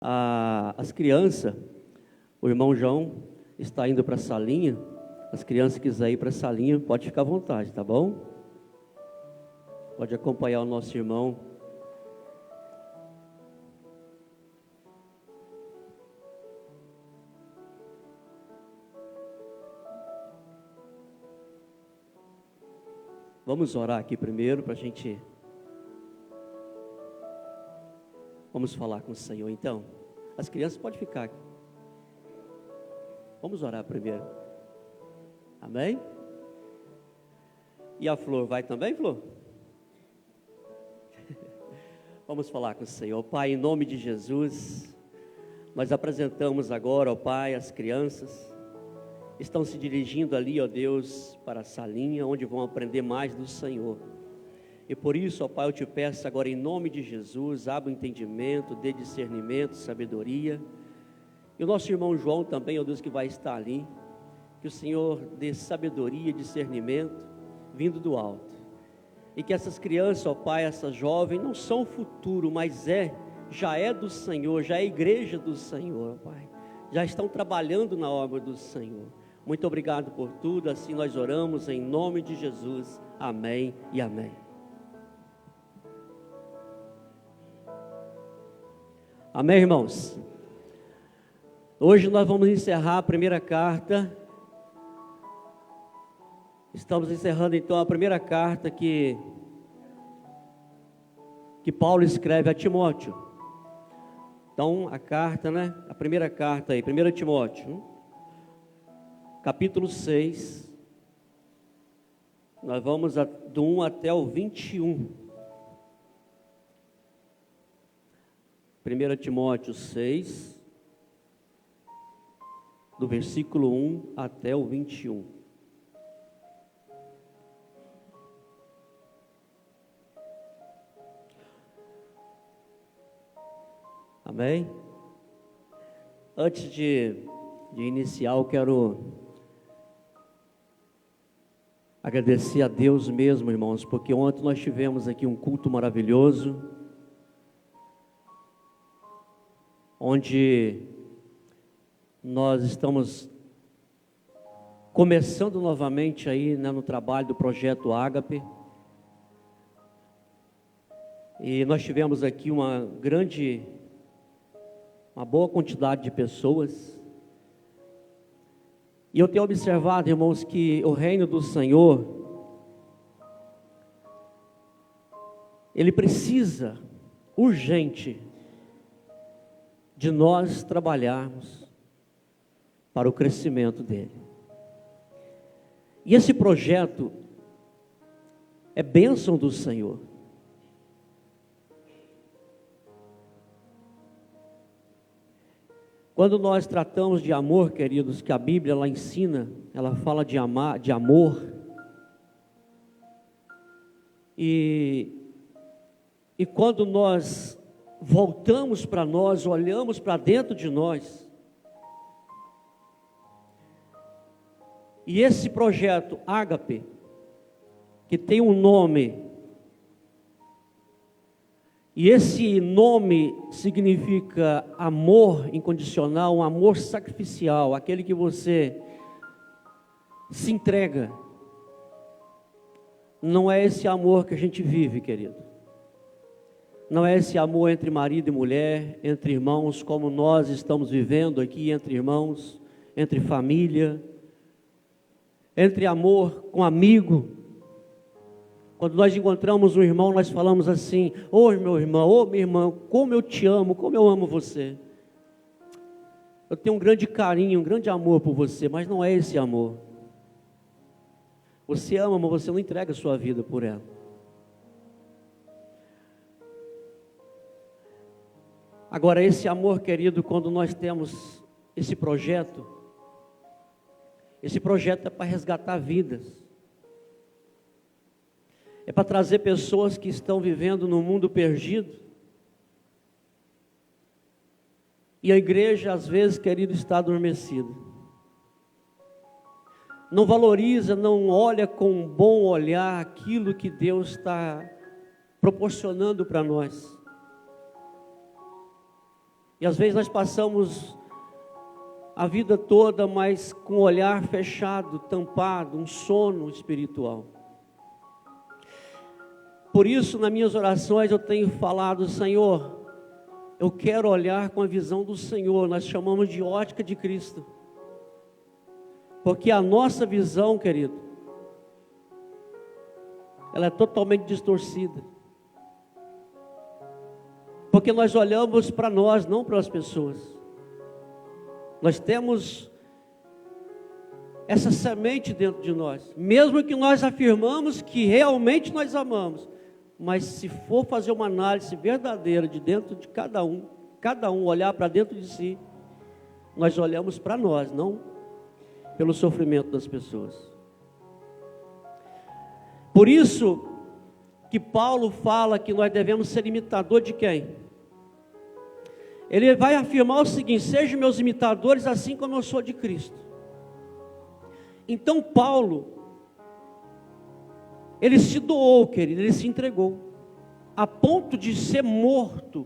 As crianças, o irmão João está indo para a salinha. As crianças que quiserem ir para a salinha, pode ficar à vontade, tá bom? Pode acompanhar o nosso irmão. Vamos orar aqui primeiro para a gente... Vamos falar com o Senhor então. As crianças podem ficar aqui. Vamos orar primeiro. Amém? E a Flor, vai também, Flor? Vamos falar com o Senhor. Pai, em nome de Jesus, nós apresentamos agora, ó Pai, as crianças. Estão se dirigindo ali, ó Deus, para a salinha, onde vão aprender mais do Senhor. E por isso, ó Pai, eu te peço agora em nome de Jesus, abra o entendimento, dê discernimento, sabedoria. E o nosso irmão João também, ó Deus, que vai estar ali, que o Senhor dê sabedoria, discernimento, vindo do alto. E que essas crianças, ó Pai, essas jovens, não são o futuro, mas já é do Senhor, já é a igreja do Senhor, ó Pai. Já estão trabalhando na obra do Senhor. Muito obrigado por tudo, assim nós oramos em nome de Jesus. Amém e amém. Amém, irmãos? Hoje nós vamos encerrar a primeira carta. Estamos encerrando então a primeira carta que Paulo escreve a Timóteo. Então a carta, né? A primeira carta aí, 1 Timóteo, capítulo 6. Nós vamos do 1 até o 21. 1 Timóteo 6, do versículo 1 até o 21. Amém? Antes de iniciar, eu quero agradecer a Deus mesmo, irmãos, porque ontem nós tivemos aqui um culto maravilhoso, onde nós estamos começando novamente aí, né, no trabalho do projeto Ágape. E nós tivemos aqui uma boa quantidade de pessoas. E eu tenho observado, irmãos, que o reino do Senhor, ele precisa urgente de nós trabalharmos para o crescimento dele. E esse projeto é bênção do Senhor. Quando nós tratamos de amor, queridos, que a Bíblia ela ensina, ela fala de amor. E quando nós voltamos para nós, olhamos para dentro de nós, e esse projeto Ágape, que tem um nome, e esse nome significa amor incondicional, um amor sacrificial, aquele que você se entrega. Não é esse amor que a gente vive, querido. Não é esse amor entre marido e mulher, entre irmãos, como nós estamos vivendo aqui, entre irmãos, entre família, entre amor com amigo. Quando nós encontramos um irmão, nós falamos assim: ô meu irmão, ô minha irmã, como eu te amo, como eu amo você. Eu tenho um grande carinho, um grande amor por você, mas não é esse amor. Você ama, mas você não entrega a sua vida por ela. Agora, esse amor, querido, quando nós temos esse projeto é para resgatar vidas. É para trazer pessoas que estão vivendo num mundo perdido. E a igreja, às vezes, querido, está adormecida. Não valoriza, não olha com um bom olhar aquilo que Deus está proporcionando para nós. E às vezes nós passamos a vida toda, mas com o olhar fechado, tampado, um sono espiritual. Por isso, nas minhas orações eu tenho falado: Senhor, eu quero olhar com a visão do Senhor. Nós chamamos de ótica de Cristo. Porque a nossa visão, querido, ela é totalmente distorcida. Porque nós olhamos para nós, não para as pessoas. Nós temos essa semente dentro de nós. Mesmo que nós afirmamos que realmente nós amamos, mas se for fazer uma análise verdadeira de dentro de cada um olhar para dentro de si, nós olhamos para nós, não pelo sofrimento das pessoas. Por isso que Paulo fala que nós devemos ser imitador de quem? Ele vai afirmar o seguinte: sejam meus imitadores assim como eu sou de Cristo. Então Paulo, ele se doou, querido, ele se entregou, a ponto de ser morto,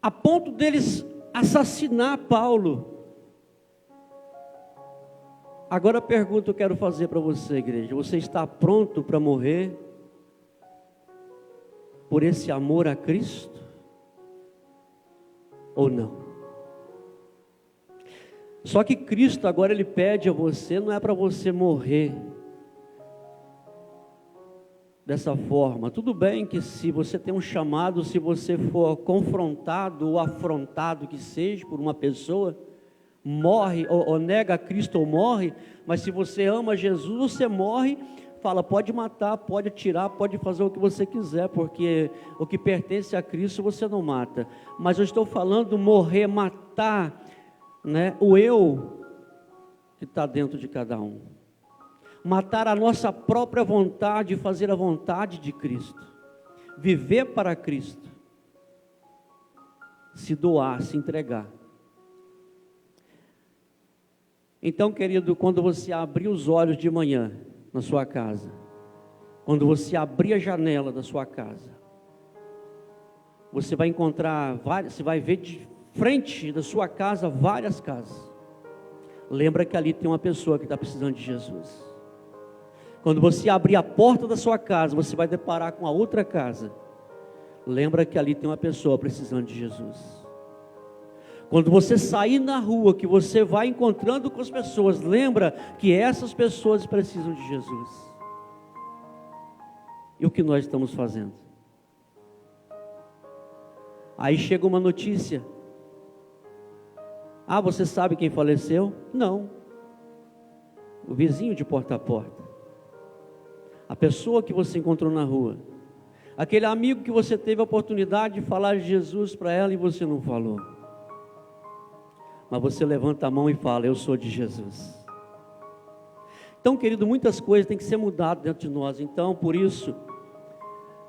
a ponto deles assassinar Paulo. Agora a pergunta que eu quero fazer para você, igreja: você está pronto para morrer por esse amor a Cristo? Ou não? Só que Cristo agora ele pede a você, não é para você morrer dessa forma. Tudo bem que se você tem um chamado, se você for confrontado ou afrontado que seja por uma pessoa, morre ou nega a Cristo ou morre. Mas se você ama Jesus, você morre, fala, pode matar, pode atirar, pode fazer o que você quiser, porque o que pertence a Cristo você não mata. Mas eu estou falando morrer, matar, né, o eu que está dentro de cada um. Matar a nossa própria vontade e fazer a vontade de Cristo. Viver para Cristo. Se doar, se entregar. Então, querido, quando você abrir os olhos de manhã na sua casa, quando você abrir a janela da sua casa, você vai encontrar você vai ver de frente da sua casa várias casas. Lembra que ali tem uma pessoa que está precisando de Jesus. Quando você abrir a porta da sua casa, você vai deparar com a outra casa. Lembra que ali tem uma pessoa precisando de Jesus. Quando você sair na rua, que você vai encontrando com as pessoas, lembra que essas pessoas precisam de Jesus. E o que nós estamos fazendo? Aí chega uma notícia. Ah, você sabe quem faleceu? Não. O vizinho de porta a porta. A pessoa que você encontrou na rua. Aquele amigo que você teve a oportunidade de falar de Jesus para ela e você não falou. Mas você levanta a mão e fala, eu sou de Jesus. Então, querido, muitas coisas têm que ser mudadas dentro de nós. Então, por isso,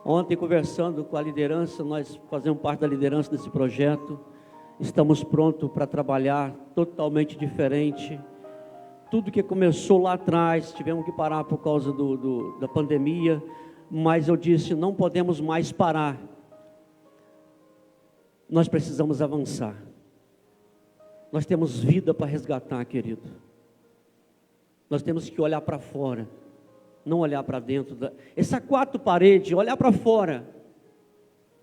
ontem conversando com a liderança, nós fazemos parte da liderança desse projeto. Estamos prontos para trabalhar totalmente diferente. Tudo que começou lá atrás, tivemos que parar por causa da pandemia, mas eu disse, não podemos mais parar. Nós precisamos avançar. Nós temos vida para resgatar, querido. Nós temos que olhar para fora, não olhar para dentro. Essa quatro paredes, olhar para fora.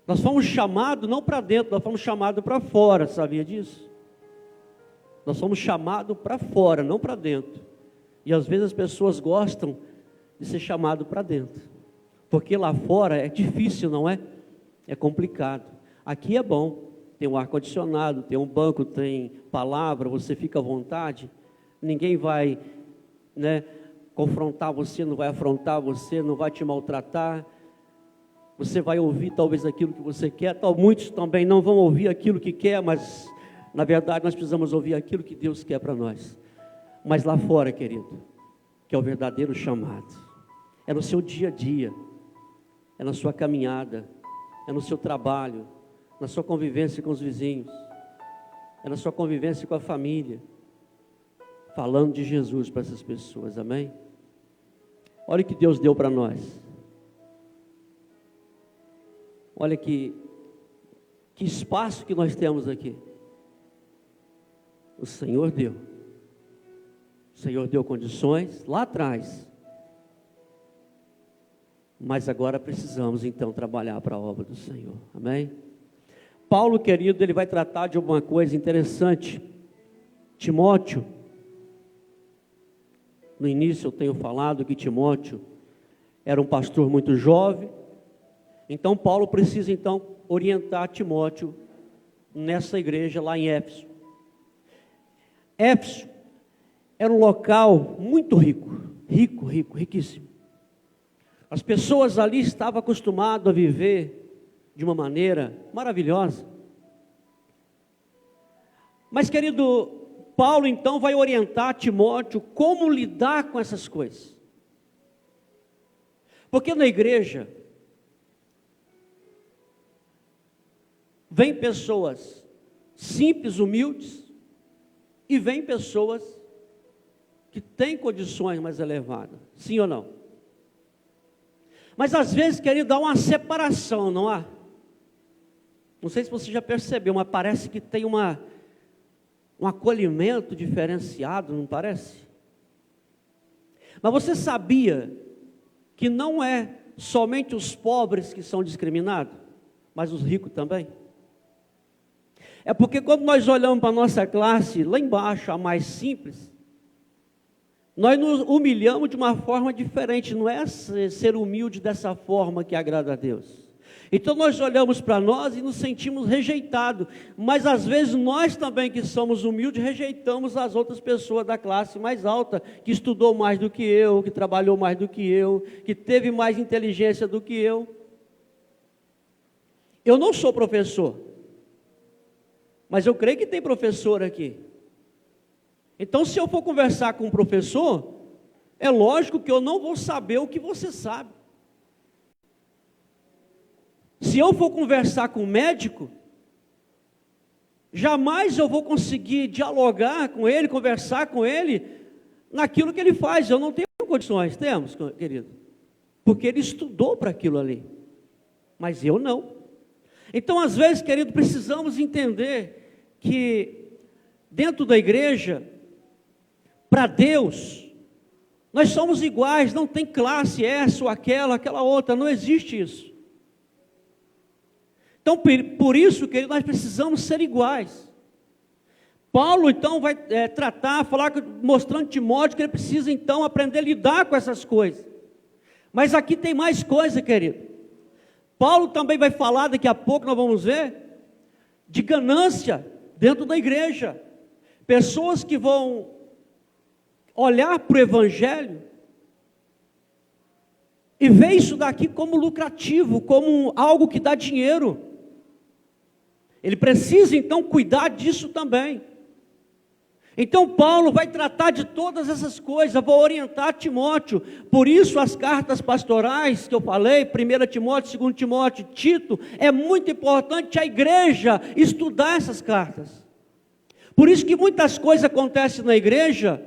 Nós fomos chamados não para dentro, nós fomos chamados para fora, sabia disso? Nós somos chamados para fora, não para dentro. E às vezes as pessoas gostam de ser chamado para dentro. Porque lá fora é difícil, não é? É complicado. Aqui é bom. Tem um ar-condicionado, tem um banco, tem palavra, você fica à vontade. Ninguém vai, né, confrontar você, não vai afrontar você, não vai te maltratar. Você vai ouvir talvez aquilo que você quer. Muitos também não vão ouvir aquilo que quer, mas na verdade nós precisamos ouvir aquilo que Deus quer para nós. Mas lá fora, querido, que é o verdadeiro chamado, é no seu dia a dia, é na sua caminhada, é no seu trabalho, na sua convivência com os vizinhos, é na sua convivência com a família, falando de Jesus para essas pessoas, amém? Olha o que Deus deu para nós. Olha que Que espaço que nós temos aqui? O Senhor deu. O Senhor deu condições lá atrás. Mas agora precisamos então trabalhar para a obra do Senhor. Amém? Paulo, querido, ele vai tratar de uma coisa interessante. Timóteo, no início eu tenho falado que Timóteo era um pastor muito jovem. Então Paulo precisa então orientar Timóteo nessa igreja lá em Éfeso. Éfeso era um local muito riquíssimo. As pessoas ali estavam acostumadas a viver de uma maneira maravilhosa. Mas, querido, Paulo então vai orientar Timóteo como lidar com essas coisas. Porque na igreja vem pessoas simples, humildes, e vem pessoas que têm condições mais elevadas, sim ou não? Mas às vezes, querido, há uma separação, não há? Não sei se você já percebeu, mas parece que tem um acolhimento diferenciado, não parece? Mas você sabia que não é somente os pobres que são discriminados, mas os ricos também? É porque quando nós olhamos para a nossa classe, lá embaixo, a mais simples, nós nos humilhamos de uma forma diferente, não é ser humilde dessa forma que agrada a Deus. Então nós olhamos para nós e nos sentimos rejeitados, mas às vezes nós também que somos humildes, rejeitamos as outras pessoas da classe mais alta, que estudou mais do que eu, que trabalhou mais do que eu, que teve mais inteligência do que eu. Eu não sou professor, mas eu creio que tem professor aqui. Então, se eu for conversar com um professor, é lógico que eu não vou saber o que você sabe. Se eu for conversar com um médico, jamais eu vou conseguir dialogar com ele, conversar com ele, naquilo que ele faz. Eu não tenho condições, temos, querido? Porque ele estudou para aquilo ali, mas eu não. Então, às vezes, querido, precisamos entender que dentro da igreja, para Deus, nós somos iguais, não tem classe essa ou aquela outra, não existe isso. Então, por isso, querido, nós precisamos ser iguais. Paulo, então, vai mostrando Timóteo que ele precisa, então, aprender a lidar com essas coisas. Mas aqui tem mais coisa, querido. Paulo também vai falar, daqui a pouco nós vamos ver, de ganância dentro da igreja. Pessoas que vão olhar para o Evangelho e ver isso daqui como lucrativo, como algo que dá dinheiro. Ele precisa então cuidar disso também. Então Paulo vai tratar de todas essas coisas, vai orientar Timóteo. Por isso as cartas pastorais que eu falei, 1 Timóteo, 2 Timóteo, Tito, é muito importante a igreja estudar essas cartas. Por isso que muitas coisas acontecem na igreja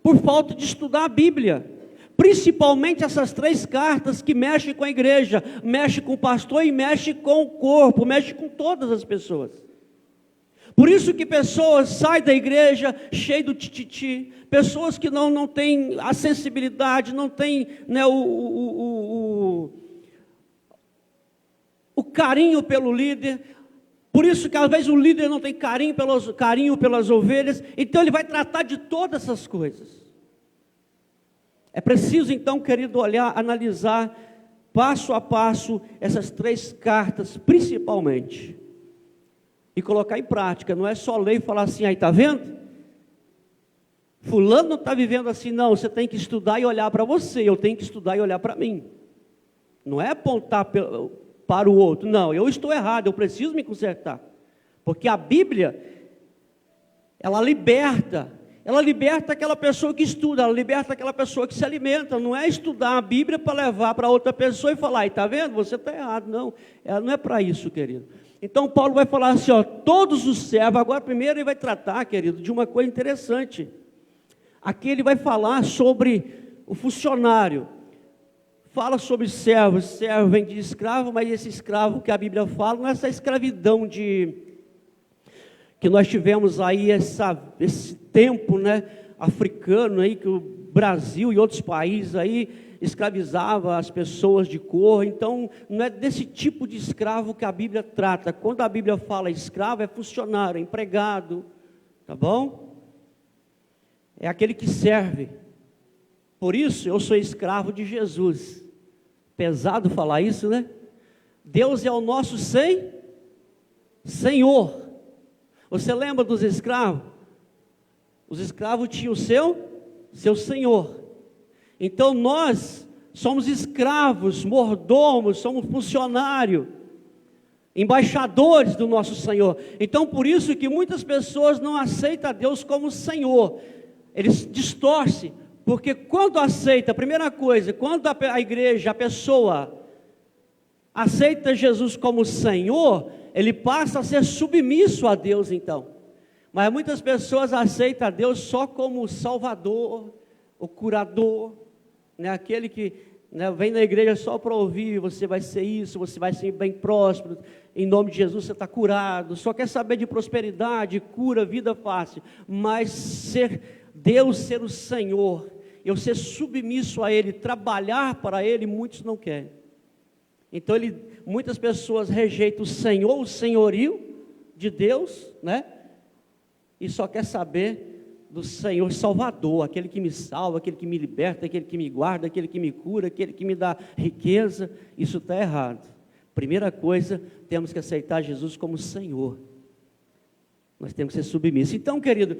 por falta de estudar a Bíblia. Principalmente essas 3 cartas que mexem com a igreja, mexem com o pastor e mexem com o corpo, mexem com todas as pessoas. Por isso que pessoas saem da igreja cheias do tititi, pessoas que não têm a sensibilidade, não têm, né, o carinho pelo líder. Por isso que às vezes o líder não tem carinho pelas ovelhas. Então ele vai tratar de todas essas coisas. É preciso então, querido, olhar, analisar passo a passo essas 3 cartas, principalmente, e colocar em prática. Não é só ler e falar assim, aí está vendo? Fulano não está vivendo assim, não. Você tem que estudar e olhar para você, eu tenho que estudar e olhar para mim. Não é apontar para o outro, não, eu estou errado, eu preciso me consertar. Porque a Bíblia, ela liberta aquela pessoa que estuda, ela liberta aquela pessoa que se alimenta. Não é estudar a Bíblia para levar para outra pessoa e falar, está vendo, você está errado. Não é para isso, querido. Então Paulo vai falar assim, todos os servos. Agora primeiro ele vai tratar, querido, de uma coisa interessante. Aqui ele vai falar sobre o funcionário. fala sobre servo. Servo vem de escravo, mas esse escravo que a Bíblia fala não é essa escravidão que nós tivemos aí esse tempo, né, africano aí, que o Brasil e outros países aí escravizava as pessoas de cor. Então não é desse tipo de escravo que a Bíblia trata. Quando a Bíblia fala escravo, é funcionário, é empregado, tá bom? É aquele que serve. Por isso eu sou escravo de Jesus. Pesado falar isso, né? Deus é o nosso Senhor. Você lembra dos escravos? Os escravos tinham o seu senhor. Então nós somos escravos, mordomos, somos funcionários, embaixadores do nosso Senhor. Então por isso que muitas pessoas não aceitam a Deus como Senhor. Eles distorcem, porque quando aceita, a primeira coisa, quando a igreja, a pessoa aceita Jesus como Senhor, ele passa a ser submisso a Deus então. Mas muitas pessoas aceitam a Deus só como Salvador, o curador, né? Aquele que, né, vem na igreja só para ouvir, você vai ser isso, você vai ser bem próspero, em nome de Jesus você está curado, só quer saber de prosperidade, cura, vida fácil. Mas Deus ser o Senhor, eu ser submisso a Ele, trabalhar para Ele, muitos não querem. Então muitas pessoas rejeitam o Senhor, o senhorio de Deus, né? E só quer saber do Senhor Salvador, aquele que me salva, aquele que me liberta, aquele que me guarda, aquele que me cura, aquele que me dá riqueza. Isso está errado. Primeira coisa, temos que aceitar Jesus como Senhor. Nós temos que ser submissos. Então, querido,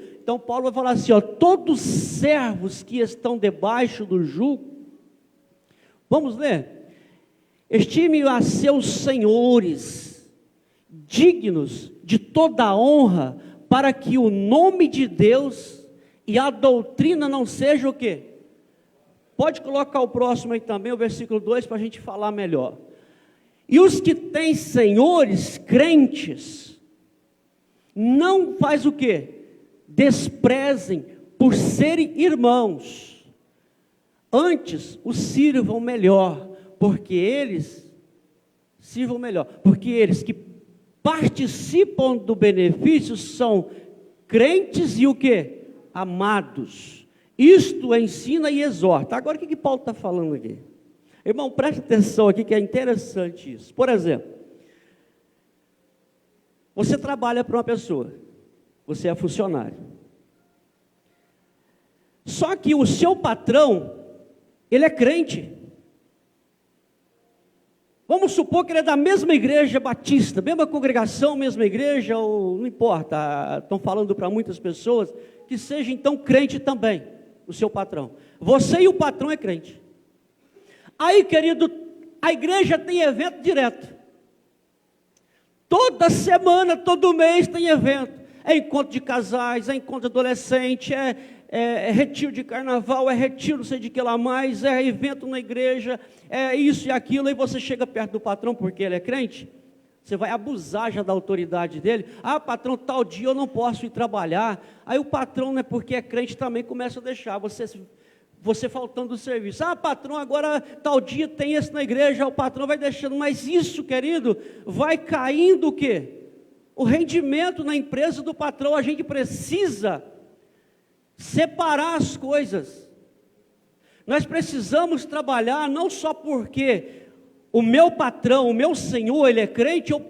Paulo vai falar assim, ó, todos os servos que estão debaixo do jugo, vamos ler? Estime a seus senhores, dignos de toda a honra, para que o nome de Deus e a doutrina não sejam o quê? Pode colocar o próximo aí também, o versículo 2, para a gente falar melhor. E os que têm senhores crentes, não faz o quê? Desprezem por serem irmãos, antes os sirvam melhor, porque eles que participam do benefício são crentes e o que? Amados. Isto ensina e exorta. Agora o que Paulo está falando aqui? Irmão, preste atenção aqui que é interessante isso. Por exemplo, você trabalha para uma pessoa, você é funcionário. Só que o seu patrão, ele é crente. Vamos supor que ele é da mesma igreja batista, mesma congregação, mesma igreja, ou não importa, estão falando para muitas pessoas, que seja então crente também, o seu patrão. Você e o patrão é crente. Aí, querido, a igreja tem evento direto. Toda semana, todo mês tem evento. É encontro de casais, é encontro de adolescente, é retiro de carnaval, é retiro não sei de que lá mais, é evento na igreja, é isso e aquilo. Aí você chega perto do patrão porque ele é crente, você vai abusar já da autoridade dele. Ah, patrão, tal dia eu não posso ir trabalhar. Aí o patrão, né, porque é crente também, começa a deixar você faltando do serviço. Ah, patrão, agora tal dia tem esse na igreja, o patrão vai deixando. Mas isso, querido, vai caindo o quê? O rendimento na empresa do patrão. A gente precisa separar as coisas. Nós precisamos trabalhar não só porque o meu patrão, o meu senhor, ele é crente, eu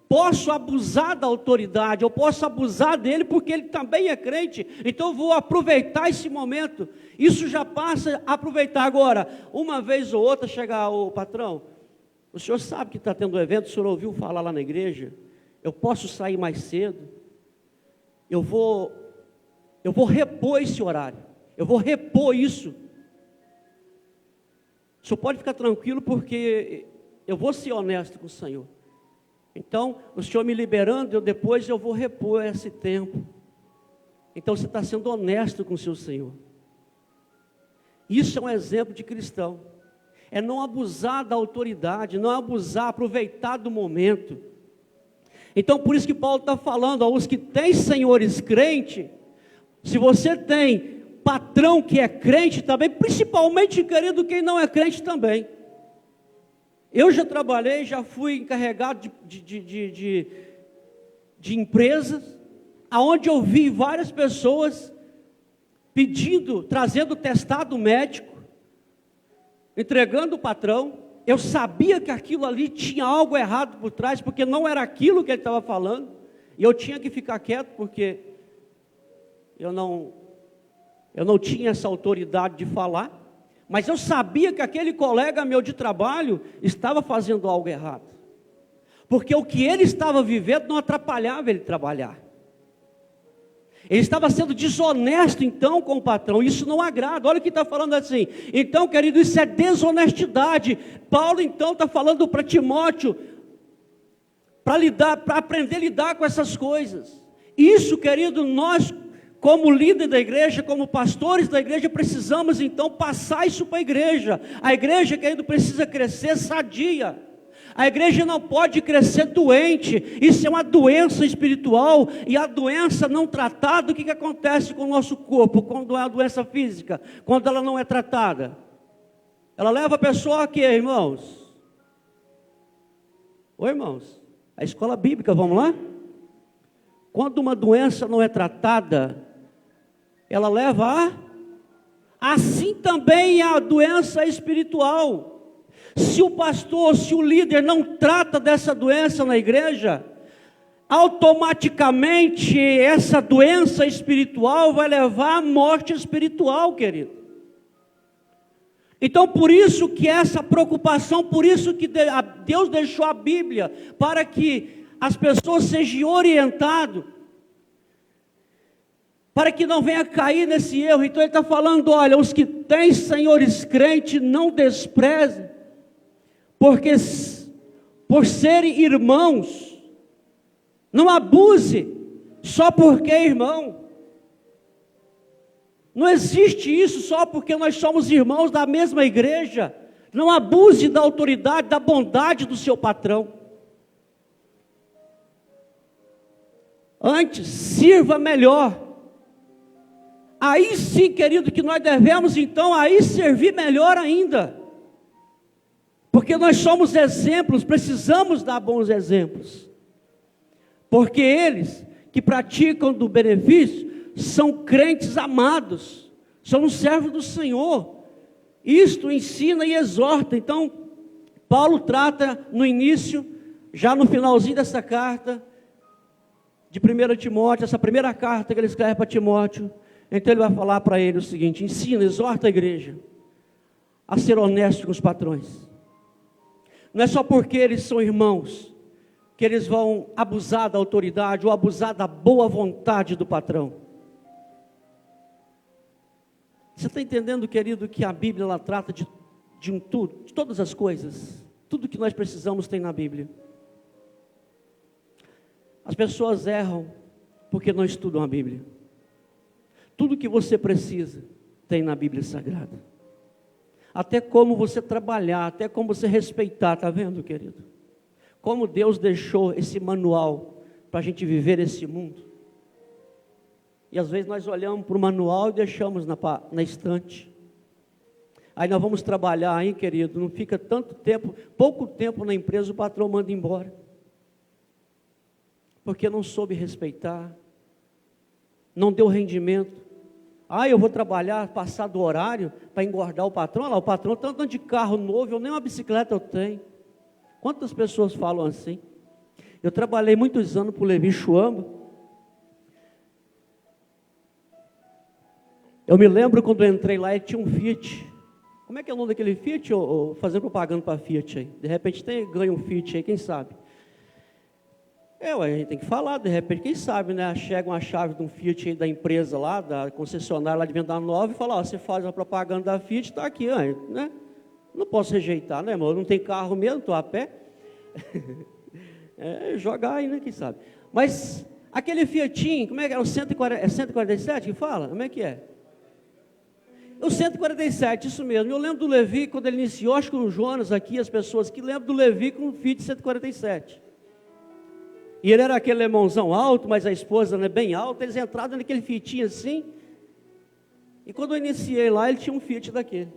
posso abusar da autoridade, eu posso abusar dele porque ele também é crente, então eu vou aproveitar esse momento. Isso já passa a aproveitar. Agora, uma vez ou outra chegar o patrão, o senhor sabe que está tendo um evento, o senhor ouviu falar lá na igreja, eu posso sair mais cedo, eu vou repor esse horário, eu vou repor isso. O senhor pode ficar tranquilo porque eu vou ser honesto com o Senhor. Então, o Senhor me liberando, depois eu vou repor esse tempo. Então você está sendo honesto com o seu Senhor. Isso é um exemplo de cristão. É não abusar da autoridade, não abusar, aproveitar do momento. Então por isso que Paulo está falando, aos que têm senhores crentes, se você tem patrão que é crente também, principalmente, querido, quem não é crente também. Eu já trabalhei, já fui encarregado de empresas, aonde eu vi várias pessoas trazendo testado médico, entregando o patrão. Eu sabia que aquilo ali tinha algo errado por trás, porque não era aquilo que ele estava falando, e eu tinha que ficar quieto, porque eu não tinha essa autoridade de falar, mas eu sabia que aquele colega meu de trabalho estava fazendo algo errado, porque o que ele estava vivendo não atrapalhava ele trabalhar. Ele estava sendo desonesto então com o patrão, isso não agrada. Olha o que está falando assim. Então, querido, isso é desonestidade. Paulo então está falando para Timóteo, para aprender a lidar com essas coisas. Isso, querido, nós como líder da igreja, como pastores da igreja, precisamos então passar isso para a igreja. A igreja, querido, precisa crescer sadia. A igreja não pode crescer doente. Isso é uma doença espiritual, e a doença não tratada, o que acontece com o nosso corpo, quando é uma doença física, quando ela não é tratada? Ela leva a pessoa a quê, irmãos? Oi, irmãos? A escola bíblica, vamos lá? Quando uma doença não é tratada, ela leva a... Assim também é a doença espiritual. Se o pastor, se o líder não trata dessa doença na igreja, automaticamente essa doença espiritual vai levar à morte espiritual, querido. Então, por isso que essa preocupação, por isso que Deus deixou a Bíblia, para que as pessoas sejam orientadas, para que não venha cair nesse erro. Então ele está falando, olha, os que têm senhores crentes, não desprezem, porque por serem irmãos, não abuse, só porque é irmão. Não existe isso só porque nós somos irmãos da mesma igreja. Não abuse da autoridade, da bondade do seu patrão. Antes, sirva melhor. Aí sim, querido, que nós devemos então aí servir melhor ainda. Porque nós somos exemplos, precisamos dar bons exemplos. Porque eles que praticam do benefício são crentes amados, são um servo do Senhor. Isto ensina e exorta. Então, Paulo trata no início, já no finalzinho dessa carta, de 1 Timóteo, essa primeira carta que ele escreve para Timóteo. Então ele vai falar para ele o seguinte: ensina, exorta a igreja a ser honesto com os patrões. Não é só porque eles são irmãos que eles vão abusar da autoridade ou abusar da boa vontade do patrão. Você está entendendo, querido, que a Bíblia ela trata de tudo, de todas as coisas, tudo que nós precisamos tem na Bíblia. As pessoas erram porque não estudam a Bíblia. Tudo que você precisa tem na Bíblia Sagrada. Até como você trabalhar, até como você respeitar, está vendo, querido? Como Deus deixou esse manual para a gente viver esse mundo. E às vezes nós olhamos para o manual e deixamos na estante. Aí nós vamos trabalhar aí, querido, não fica tanto tempo, pouco tempo na empresa, o patrão manda embora. Porque não soube respeitar, não deu rendimento. Eu vou trabalhar, passar do horário para engordar o patrão. Olha lá, o patrão está andando de carro novo, eu nem uma bicicleta eu tenho. Quantas pessoas falam assim? Eu trabalhei muitos anos para o Levi Chuamba. Eu me lembro quando eu entrei lá, ele tinha um Fiat. Como é que é o nome daquele Fiat? Ou fazendo propaganda para Fiat aí? De repente ganha um Fiat aí, quem sabe? A gente tem que falar, de repente, quem sabe, né? Chega uma chave de um Fiat aí da empresa lá, da concessionária lá de Venda Nova, e fala, você faz a propaganda da Fiat, está aqui, né? Não posso rejeitar, né, irmão? Não tem carro mesmo, estou a pé. Jogar aí, né, quem sabe? Mas aquele Fiatinho, como é que é? O 147 que fala? Como é que é? O 147, isso mesmo. Eu lembro do Levi, quando ele iniciou, acho que com o Jonas aqui, as pessoas que lembram do Levi com um Fiat 147. E ele era aquele alemãozão alto, mas a esposa, né, bem alta. Eles entraram naquele Fiatinho assim. E quando eu iniciei lá, ele tinha um Fiat daquele.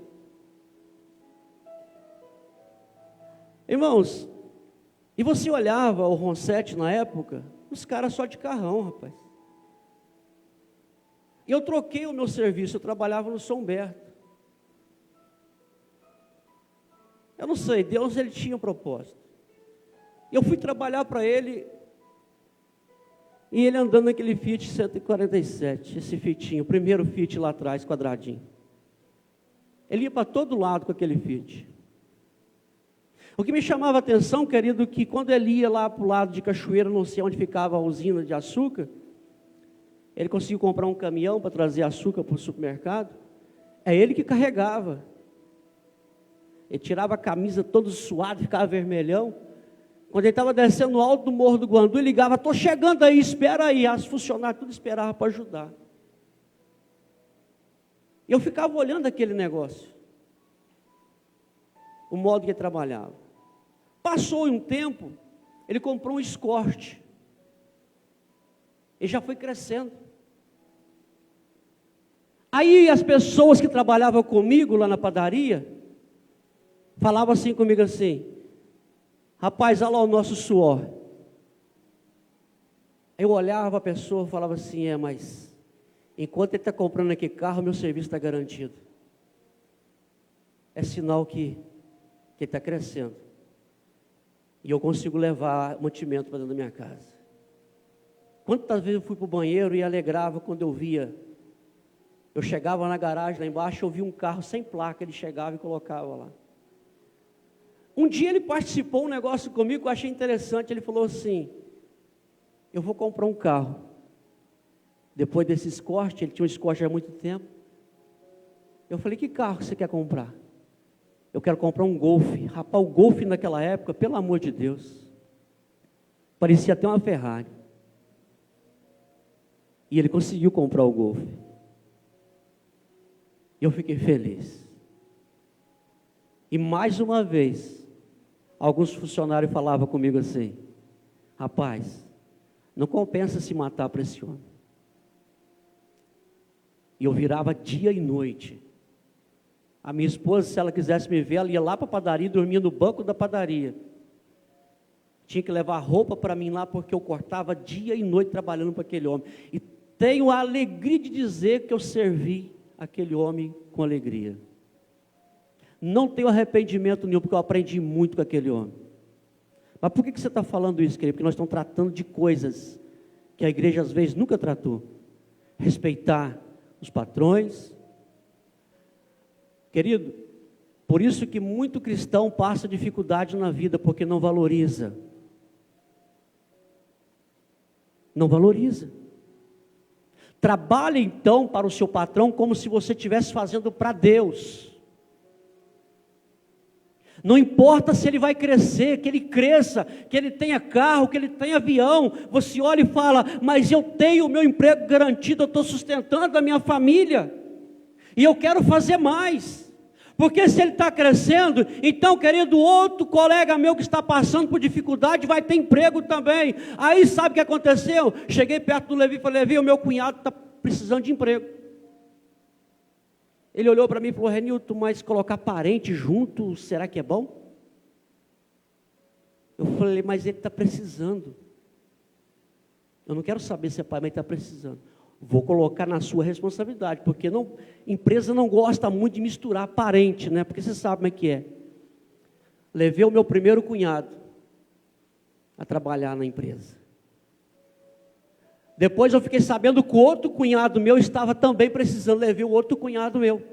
Irmãos, e você olhava o Ron7 na época, os caras só de carrão, rapaz. E eu troquei o meu serviço, eu trabalhava no São Humberto. Eu não sei, Deus ele tinha um propósito. Eu fui trabalhar para ele, e ele andando naquele Fiat 147, esse Fiatinho, o primeiro Fiat lá atrás, quadradinho. Ele ia para todo lado com aquele Fiat. O que me chamava a atenção, querido, que quando ele ia lá para o lado de Cachoeira, não sei onde ficava a usina de açúcar, ele conseguiu comprar um caminhão para trazer açúcar para o supermercado, é ele que carregava. Ele tirava a camisa todo suado, ficava vermelhão. Quando ele estava descendo no alto do Morro do Guandu, ele ligava, estou chegando aí, espera aí. As funcionárias tudo esperavam para ajudar. E eu ficava olhando aquele negócio, o modo que ele trabalhava. Passou um tempo, ele comprou um Escort. Ele já foi crescendo. Aí as pessoas que trabalhavam comigo lá na padaria, falavam assim comigo assim, rapaz, olha lá o nosso suor. Eu olhava a pessoa e falava assim, mas enquanto ele está comprando aquele carro, meu serviço está garantido. É sinal que ele está crescendo. E eu consigo levar mantimento para dentro da minha casa. Quantas vezes eu fui para o banheiro e alegrava quando eu via. Eu chegava na garagem lá embaixo, eu via um carro sem placa, ele chegava e colocava lá. Um dia ele participou de um negócio comigo que eu achei interessante, ele falou assim, eu vou comprar um carro. Depois desse Escort, ele tinha um Escort há muito tempo. Eu falei, que carro você quer comprar? Eu quero comprar um Golf. Rapaz, o Golf naquela época, pelo amor de Deus, parecia até uma Ferrari. E ele conseguiu comprar o Golf. E eu fiquei feliz. E mais uma vez, alguns funcionários falavam comigo assim, rapaz, não compensa se matar para esse homem. E eu virava dia e noite. A minha esposa, se ela quisesse me ver, ela ia lá para a padaria, dormia no banco da padaria. Tinha que levar roupa para mim lá, porque eu cortava dia e noite trabalhando para aquele homem. E tenho a alegria de dizer que eu servi aquele homem com alegria. Não tenho arrependimento nenhum, porque eu aprendi muito com aquele homem. Mas por que você está falando isso, querido? Porque nós estamos tratando de coisas que a igreja às vezes nunca tratou. Respeitar os patrões. Querido, por isso que muito cristão passa dificuldade na vida, porque não valoriza. Não valoriza. Trabalhe então para o seu patrão como se você estivesse fazendo para Deus. Não importa se ele vai crescer, que ele cresça, que ele tenha carro, que ele tenha avião. Você olha e fala, mas eu tenho o meu emprego garantido, eu estou sustentando a minha família. E eu quero fazer mais. Porque se ele está crescendo, então, querido, outro colega meu que está passando por dificuldade vai ter emprego também. Aí sabe o que aconteceu? Cheguei perto do Levi e falei, Levi, o meu cunhado está precisando de emprego. Ele olhou para mim e falou, Renilton, mas colocar parente junto, será que é bom? Eu falei, mas ele está precisando. Eu não quero saber se é pai, mas ele está precisando. Vou colocar na sua responsabilidade, porque empresa não gosta muito de misturar parente, né? Porque você sabe como é que é. Levei o meu primeiro cunhado a trabalhar na empresa. Depois eu fiquei sabendo que o outro cunhado meu estava também precisando, levei o outro cunhado meu.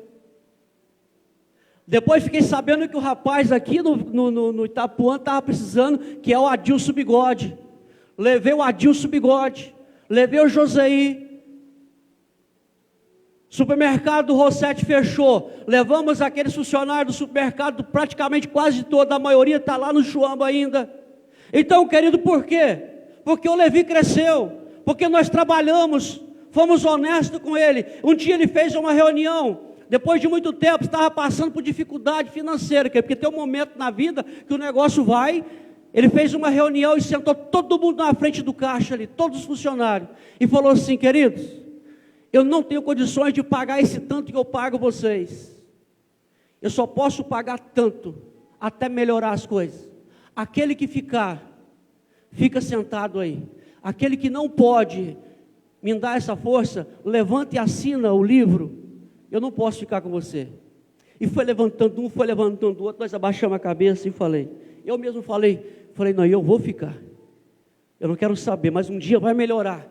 Depois fiquei sabendo que o rapaz aqui no Itapuã estava precisando, que é o Adilson Bigode. Levei o Adilson Bigode, levei o Joseí. Supermercado do Ron7 fechou, levamos aqueles funcionários do supermercado, praticamente quase toda, a maioria está lá no Chuamba ainda. Então, querido, por quê? Porque o Levi cresceu, porque nós trabalhamos, fomos honestos com ele. Um dia ele fez uma reunião, depois de muito tempo, estava passando por dificuldade financeira, porque tem um momento na vida que o negócio vai. Ele fez uma reunião e sentou todo mundo na frente do caixa ali, todos os funcionários, e falou assim, queridos, eu não tenho condições de pagar esse tanto que eu pago vocês. Eu só posso pagar tanto, até melhorar as coisas. Aquele que ficar, fica sentado aí. Aquele que não pode me dar essa força, levanta e assina o livro. Eu não posso ficar com você. E foi levantando um, foi levantando o outro, nós abaixamos a cabeça e falei. Eu mesmo falei, não, eu vou ficar. Eu não quero saber, mas um dia vai melhorar.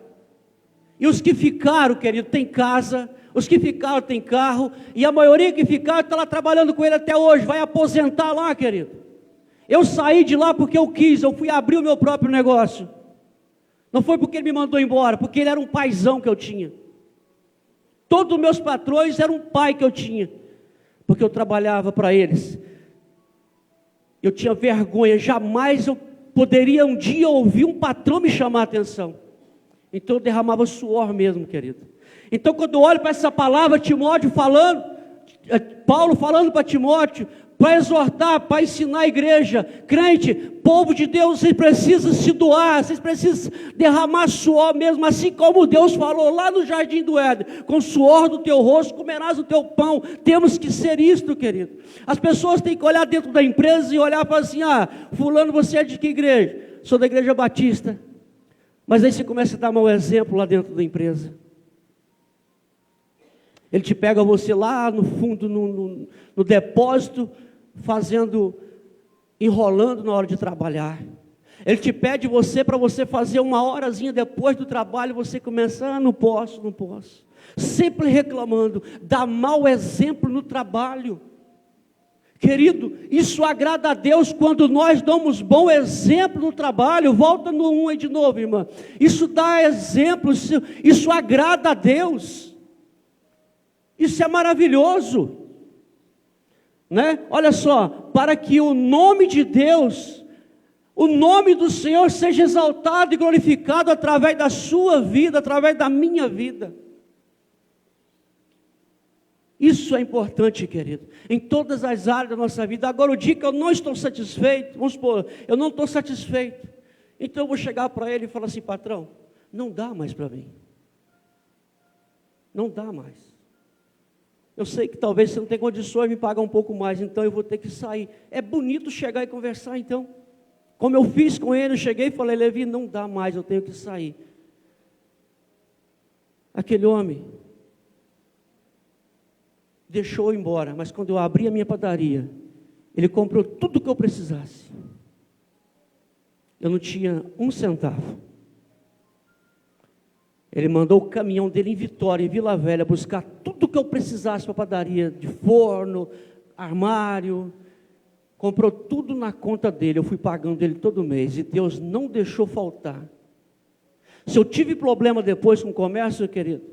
E os que ficaram, querido, tem casa, os que ficaram tem carro, e a maioria que ficaram está lá trabalhando com ele até hoje, vai aposentar lá, querido. Eu saí de lá porque eu quis, eu fui abrir o meu próprio negócio. Não foi porque ele me mandou embora, porque ele era um paizão que eu tinha. Todos os meus patrões eram um pai que eu tinha, porque eu trabalhava para eles. Eu tinha vergonha, jamais eu poderia um dia ouvir um patrão me chamar a atenção. Então eu derramava suor mesmo, querido. Então quando eu olho para essa palavra, Timóteo falando, Paulo falando para Timóteo, para exortar, para ensinar a igreja, crente, povo de Deus, vocês precisam se doar, vocês precisam derramar suor mesmo, assim como Deus falou lá no jardim do Éden, com o suor do teu rosto comerás o teu pão. Temos que ser isto, querido. As pessoas têm que olhar dentro da empresa e olhar para assim, fulano, você é de que igreja? Sou da igreja batista. Mas aí você começa a dar mau exemplo lá dentro da empresa. Ele te pega você lá no fundo, no depósito, enrolando na hora de trabalhar. Ele te pede você para você fazer uma horazinha depois do trabalho, você começa, não posso. Sempre reclamando, dá mau exemplo no trabalho. Querido, isso agrada a Deus quando nós damos bom exemplo no trabalho. Volta no 1 aí de novo, irmã. Isso dá exemplo, isso agrada a Deus. Isso é maravilhoso, né? Olha só, para que o nome de Deus, o nome do Senhor seja exaltado e glorificado através da sua vida, através da minha vida. Isso é importante, querido, em todas as áreas da nossa vida. Agora, o dia que eu não estou satisfeito, vamos supor, eu não estou satisfeito, então eu vou chegar para ele e falar assim, patrão, não dá mais para mim, não dá mais. Eu sei que talvez você não tenha condições de me pagar um pouco mais, então eu vou ter que sair. É bonito chegar e conversar, então. Como eu fiz com ele, eu cheguei e falei, Levi, não dá mais, eu tenho que sair. Aquele homem deixou eu embora, mas quando eu abri a minha padaria, ele comprou tudo o que eu precisasse. Eu não tinha um centavo. Ele mandou o caminhão dele em Vitória, em Vila Velha, buscar tudo o que eu precisasse para a padaria, de forno, armário, comprou tudo na conta dele, eu fui pagando ele todo mês, e Deus não deixou faltar. Se eu tive problema depois com o comércio, querido,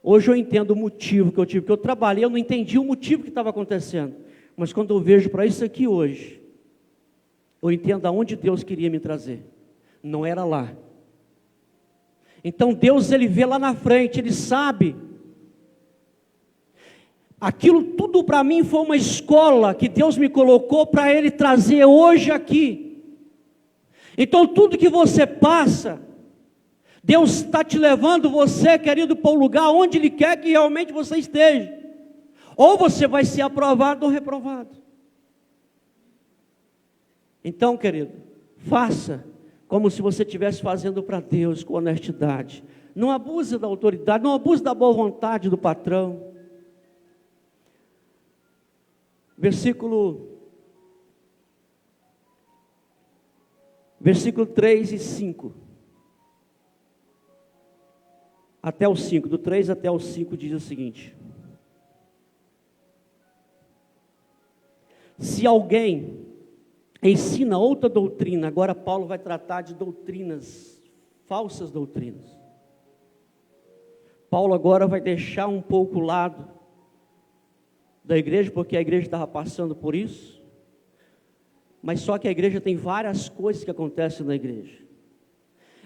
hoje eu entendo o motivo que eu tive, porque eu trabalhei, eu não entendi o motivo que estava acontecendo, mas quando eu vejo para isso aqui hoje, eu entendo aonde Deus queria me trazer, não era lá. Então Deus, Ele vê lá na frente, Ele sabe. Aquilo tudo para mim foi uma escola que Deus me colocou para Ele trazer hoje aqui. Então tudo que você passa, Deus está te levando você, querido, para o lugar onde Ele quer que realmente você esteja. Ou você vai ser aprovado ou reprovado. Então, querido, faça como se você estivesse fazendo para Deus com honestidade. Não abuse da autoridade, não abuse da boa vontade do patrão. Versículo 3 e 5. Até o 5, do 3 até o 5 diz o seguinte: se alguém ensina outra doutrina, agora Paulo vai tratar de doutrinas, falsas doutrinas. Paulo agora vai deixar um pouco o lado da igreja, porque a igreja estava passando por isso, mas só que a igreja tem várias coisas que acontecem na igreja.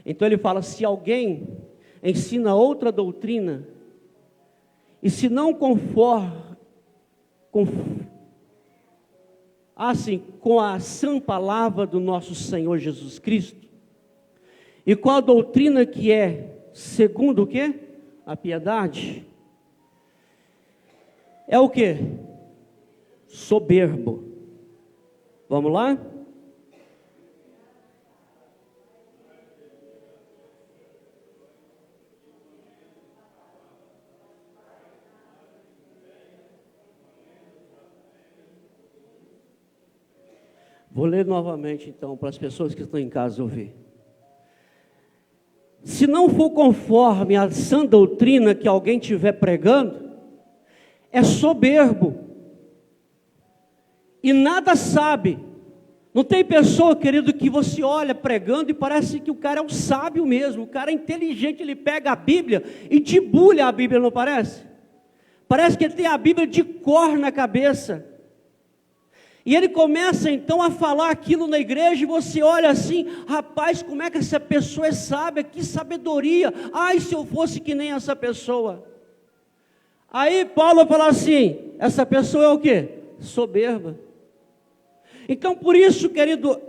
Então ele fala, se alguém ensina outra doutrina, e se não com a sã palavra do nosso Senhor Jesus Cristo, e com a doutrina que é segundo o quê? A piedade, é o quê? Soberbo. Vamos lá? Vou ler novamente então, para as pessoas que estão em casa ouvir. Se não for conforme a sã doutrina que alguém estiver pregando, é soberbo e nada sabe. Não tem pessoa, querido, que você olha pregando e parece que o cara é um sábio mesmo, o cara é inteligente, ele pega a Bíblia e debulha a Bíblia, não parece? Parece que ele tem a Bíblia de cor na cabeça. E ele começa então a falar aquilo na igreja e você olha assim, rapaz, como é que essa pessoa é sábia, que sabedoria, ai se eu fosse que nem essa pessoa. Aí Paulo fala assim, essa pessoa é o quê? Soberba. Então por isso, querido,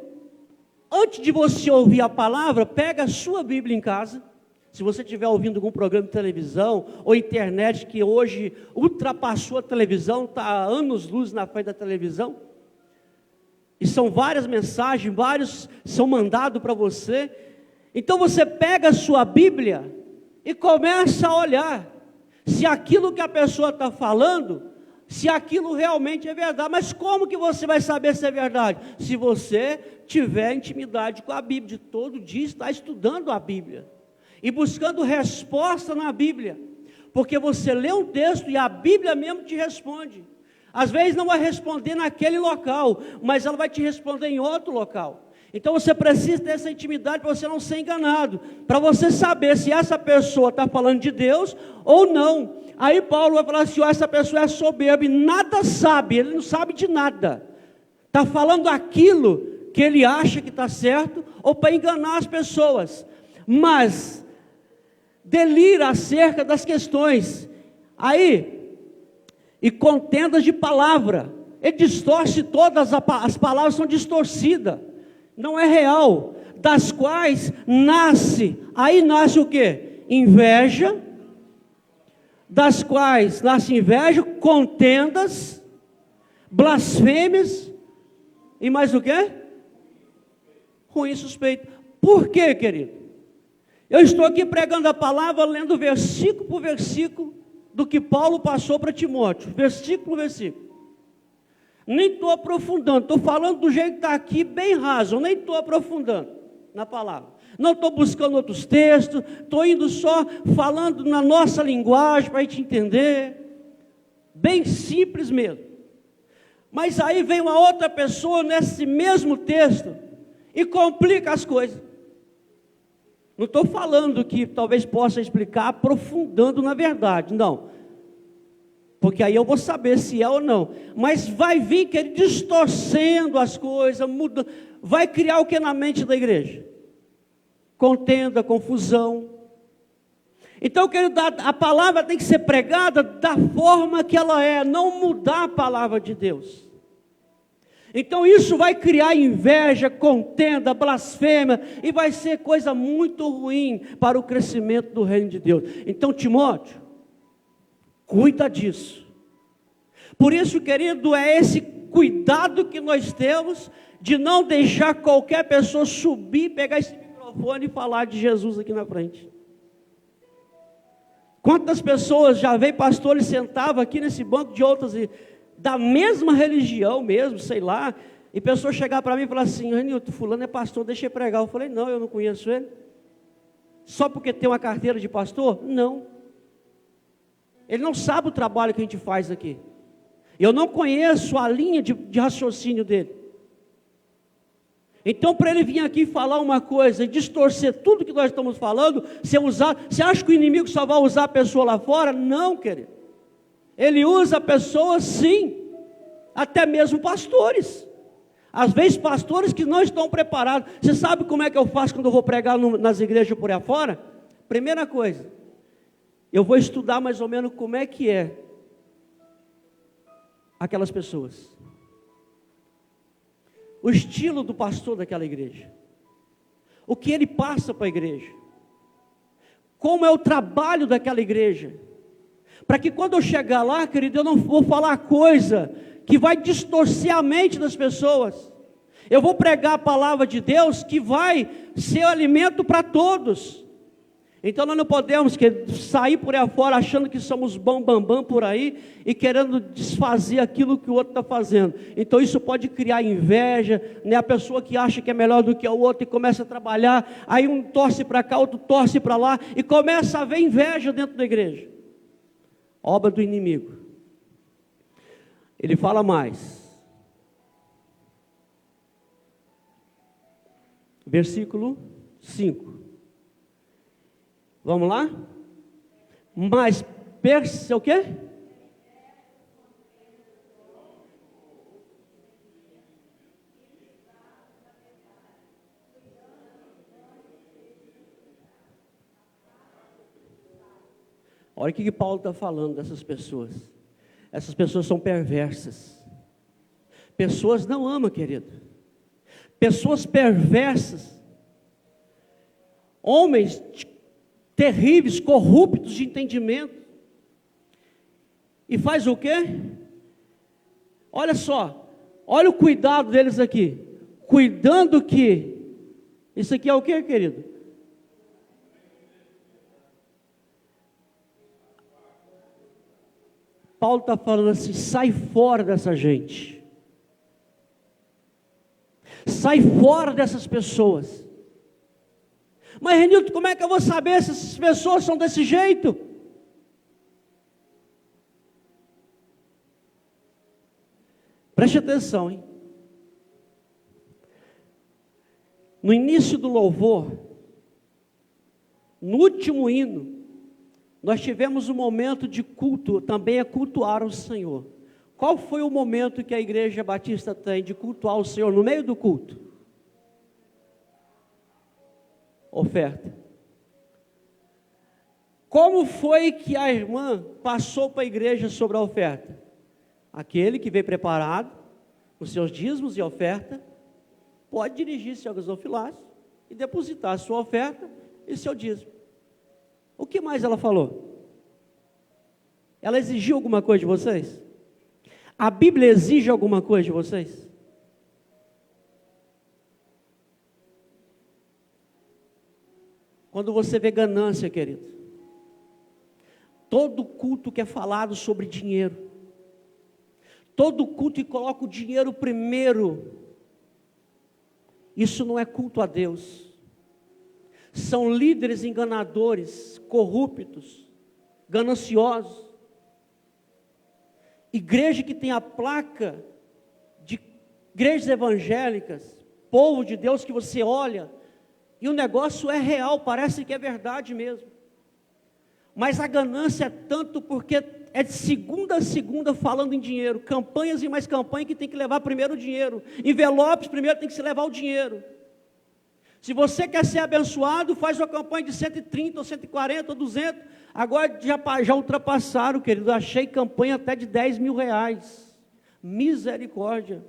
antes de você ouvir a palavra, pega a sua Bíblia em casa. Se você estiver ouvindo algum programa de televisão ou internet que hoje ultrapassou a televisão, está há anos-luz na frente da televisão, e são várias mensagens, vários são mandados para você. Então você pega a sua Bíblia e começa a olhar se aquilo que a pessoa está falando, se aquilo realmente é verdade. Mas como que você vai saber se é verdade? Se você tiver intimidade com a Bíblia, de todo dia está estudando a Bíblia e buscando resposta na Bíblia, porque você lê um texto e a Bíblia mesmo te responde. Às vezes não vai responder naquele local, mas ela vai te responder em outro local. Então você precisa ter essa intimidade para você não ser enganado, para você saber se essa pessoa está falando de Deus ou não. Aí Paulo vai falar assim, essa pessoa é soberba e nada sabe, ele não sabe de nada. Está falando aquilo que ele acha que está certo, ou para enganar as pessoas. Mas delira acerca das questões. Aí, e contendas de palavra, ele distorce todas, as palavras são distorcidas, não é real, das quais nasce o quê? Inveja, das quais nasce inveja, contendas, blasfêmias, e mais o quê? Ruim suspeito. Por quê, querido? Eu estou aqui pregando a palavra, lendo versículo por versículo, do que Paulo passou para Timóteo, versículo por versículo. Nem estou aprofundando, estou falando do jeito que está aqui, bem raso, nem estou aprofundando na palavra. Não estou buscando outros textos, estou indo só falando na nossa linguagem, para a gente entender, bem simples mesmo. Mas aí vem uma outra pessoa nesse mesmo texto, e complica as coisas. Não estou falando que talvez possa explicar aprofundando na verdade, não. Porque aí eu vou saber se é ou não. Mas vai vir que ele distorcendo as coisas, muda, vai criar o que na mente da igreja? Contenda, confusão. Então, querido, a palavra tem que ser pregada da forma que ela é, não mudar a palavra de Deus. Então isso vai criar inveja, contenda, blasfêmia, e vai ser coisa muito ruim para o crescimento do reino de Deus. Então Timóteo, cuida disso. Por isso, querido, é esse cuidado que nós temos, de não deixar qualquer pessoa subir, pegar esse microfone e falar de Jesus aqui na frente. Quantas pessoas já veio pastores sentavam aqui nesse banco de outras da mesma religião mesmo, sei lá, e pessoas chegaram para mim e falaram assim, Renilton, fulano é pastor, deixa eu pregar. Eu falei, não, eu não conheço ele. Só porque tem uma carteira de pastor? Não. Ele não sabe o trabalho que a gente faz aqui. Eu não conheço a linha de raciocínio dele. Então, para ele vir aqui falar uma coisa e distorcer tudo que nós estamos falando, você acha que o inimigo só vai usar a pessoa lá fora? Não, querido. Ele usa pessoas, sim, até mesmo pastores. Às vezes pastores que não estão preparados. Você sabe como é que eu faço quando eu vou pregar nas igrejas por aí afora? Primeira coisa, eu vou estudar mais ou menos como é que é aquelas pessoas. O estilo do pastor daquela igreja. O que ele passa para a igreja. Como é o trabalho daquela igreja. Para que quando eu chegar lá, querido, eu não vou falar coisa que vai distorcer a mente das pessoas. Eu vou pregar a palavra de Deus que vai ser alimento para todos. Então nós não podemos sair por aí fora achando que somos bam por aí e querendo desfazer aquilo que o outro está fazendo. Então isso pode criar inveja, né? A pessoa que acha que é melhor do que o outro e começa a trabalhar, aí um torce para cá, outro torce para lá e começa a haver inveja dentro da igreja. Obra do inimigo. Ele fala mais. Versículo 5. Vamos lá? Mas o quê? Olha o que Paulo está falando dessas pessoas. Essas pessoas são perversas. Pessoas não amam, querido. Pessoas perversas. Homens terríveis, corruptos de entendimento. E faz o quê? Olha só, olha o cuidado deles aqui. Cuidando que, isso aqui é o quê, querido? Paulo está falando assim, sai fora dessa gente. Sai fora dessas pessoas. Mas Renilton, como é que eu vou saber se essas pessoas são desse jeito? Preste atenção, hein? No início do louvor, no último hino, nós tivemos um momento de culto, também é cultuar o Senhor. Qual foi o momento que a Igreja Batista tem de cultuar o Senhor no meio do culto? Oferta. Como foi que a irmã passou para a igreja sobre a oferta? Aquele que veio preparado, os seus dízimos e oferta, pode dirigir-se ao gasofilácio e depositar a sua oferta e seu dízimo. O que mais ela falou? Ela exigiu alguma coisa de vocês? A Bíblia exige alguma coisa de vocês? Quando você vê ganância, querido, todo culto que é falado sobre dinheiro, todo culto que coloca o dinheiro primeiro, isso não é culto a Deus. São líderes enganadores, corruptos, gananciosos. Igreja que tem a placa de igrejas evangélicas, povo de Deus que você olha, e o negócio é real, parece que é verdade mesmo. Mas a ganância é tanto porque é de segunda a segunda falando em dinheiro. Campanhas e mais campanhas que tem que levar primeiro o dinheiro. Envelopes primeiro tem que se levar o dinheiro. Se você quer ser abençoado, faz uma campanha de 130 ou 140 ou 200. Agora já ultrapassaram, querido. Achei campanha até de 10 mil reais. Misericórdia.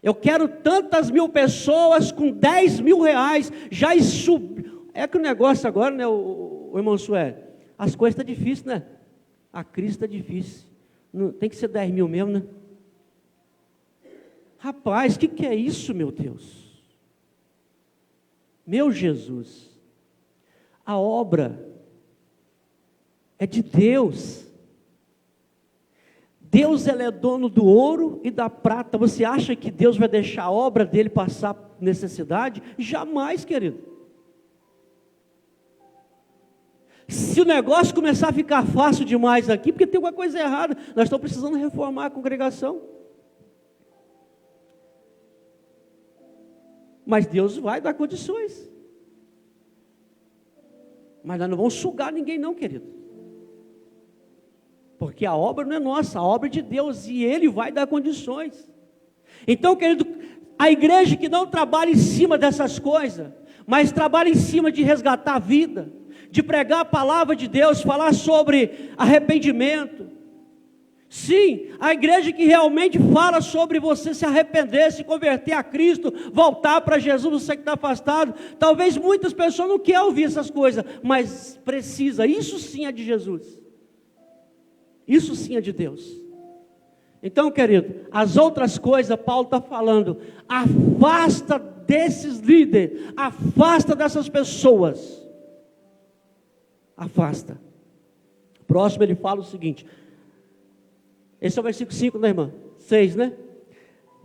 Eu quero tantas mil pessoas com 10 mil reais, já subiu. É que o negócio agora, né, o irmão Sueli, as coisas estão difíceis, né? A crise está difícil. Não, tem que ser 10 mil mesmo, né? Rapaz, o que é isso, meu Deus? Meu Jesus, a obra é de Deus. Deus, ele é dono do ouro e da prata. Você acha que Deus vai deixar a obra dele passar necessidade? Jamais, querido. Se o negócio começar a ficar fácil demais aqui, porque tem alguma coisa errada, nós estamos precisando reformar a congregação. Mas Deus vai dar condições. Mas nós não vamos sugar ninguém não, querido. Porque a obra não é nossa, a obra é de Deus, e Ele vai dar condições. Então, querido, a igreja que não trabalha em cima dessas coisas, mas trabalha em cima de resgatar a vida, de pregar a palavra de Deus, falar sobre arrependimento. Sim, a igreja que realmente fala sobre você se arrepender, se converter a Cristo, voltar para Jesus, você que está afastado. Talvez muitas pessoas não querem ouvir essas coisas, mas precisa, isso sim é de Jesus. Isso sim é de Deus. Então, querido, as outras coisas, Paulo está falando, afasta desses líderes, afasta dessas pessoas. afasta. Próximo ele fala o seguinte, esse é o versículo 5, né, irmã? 6, né?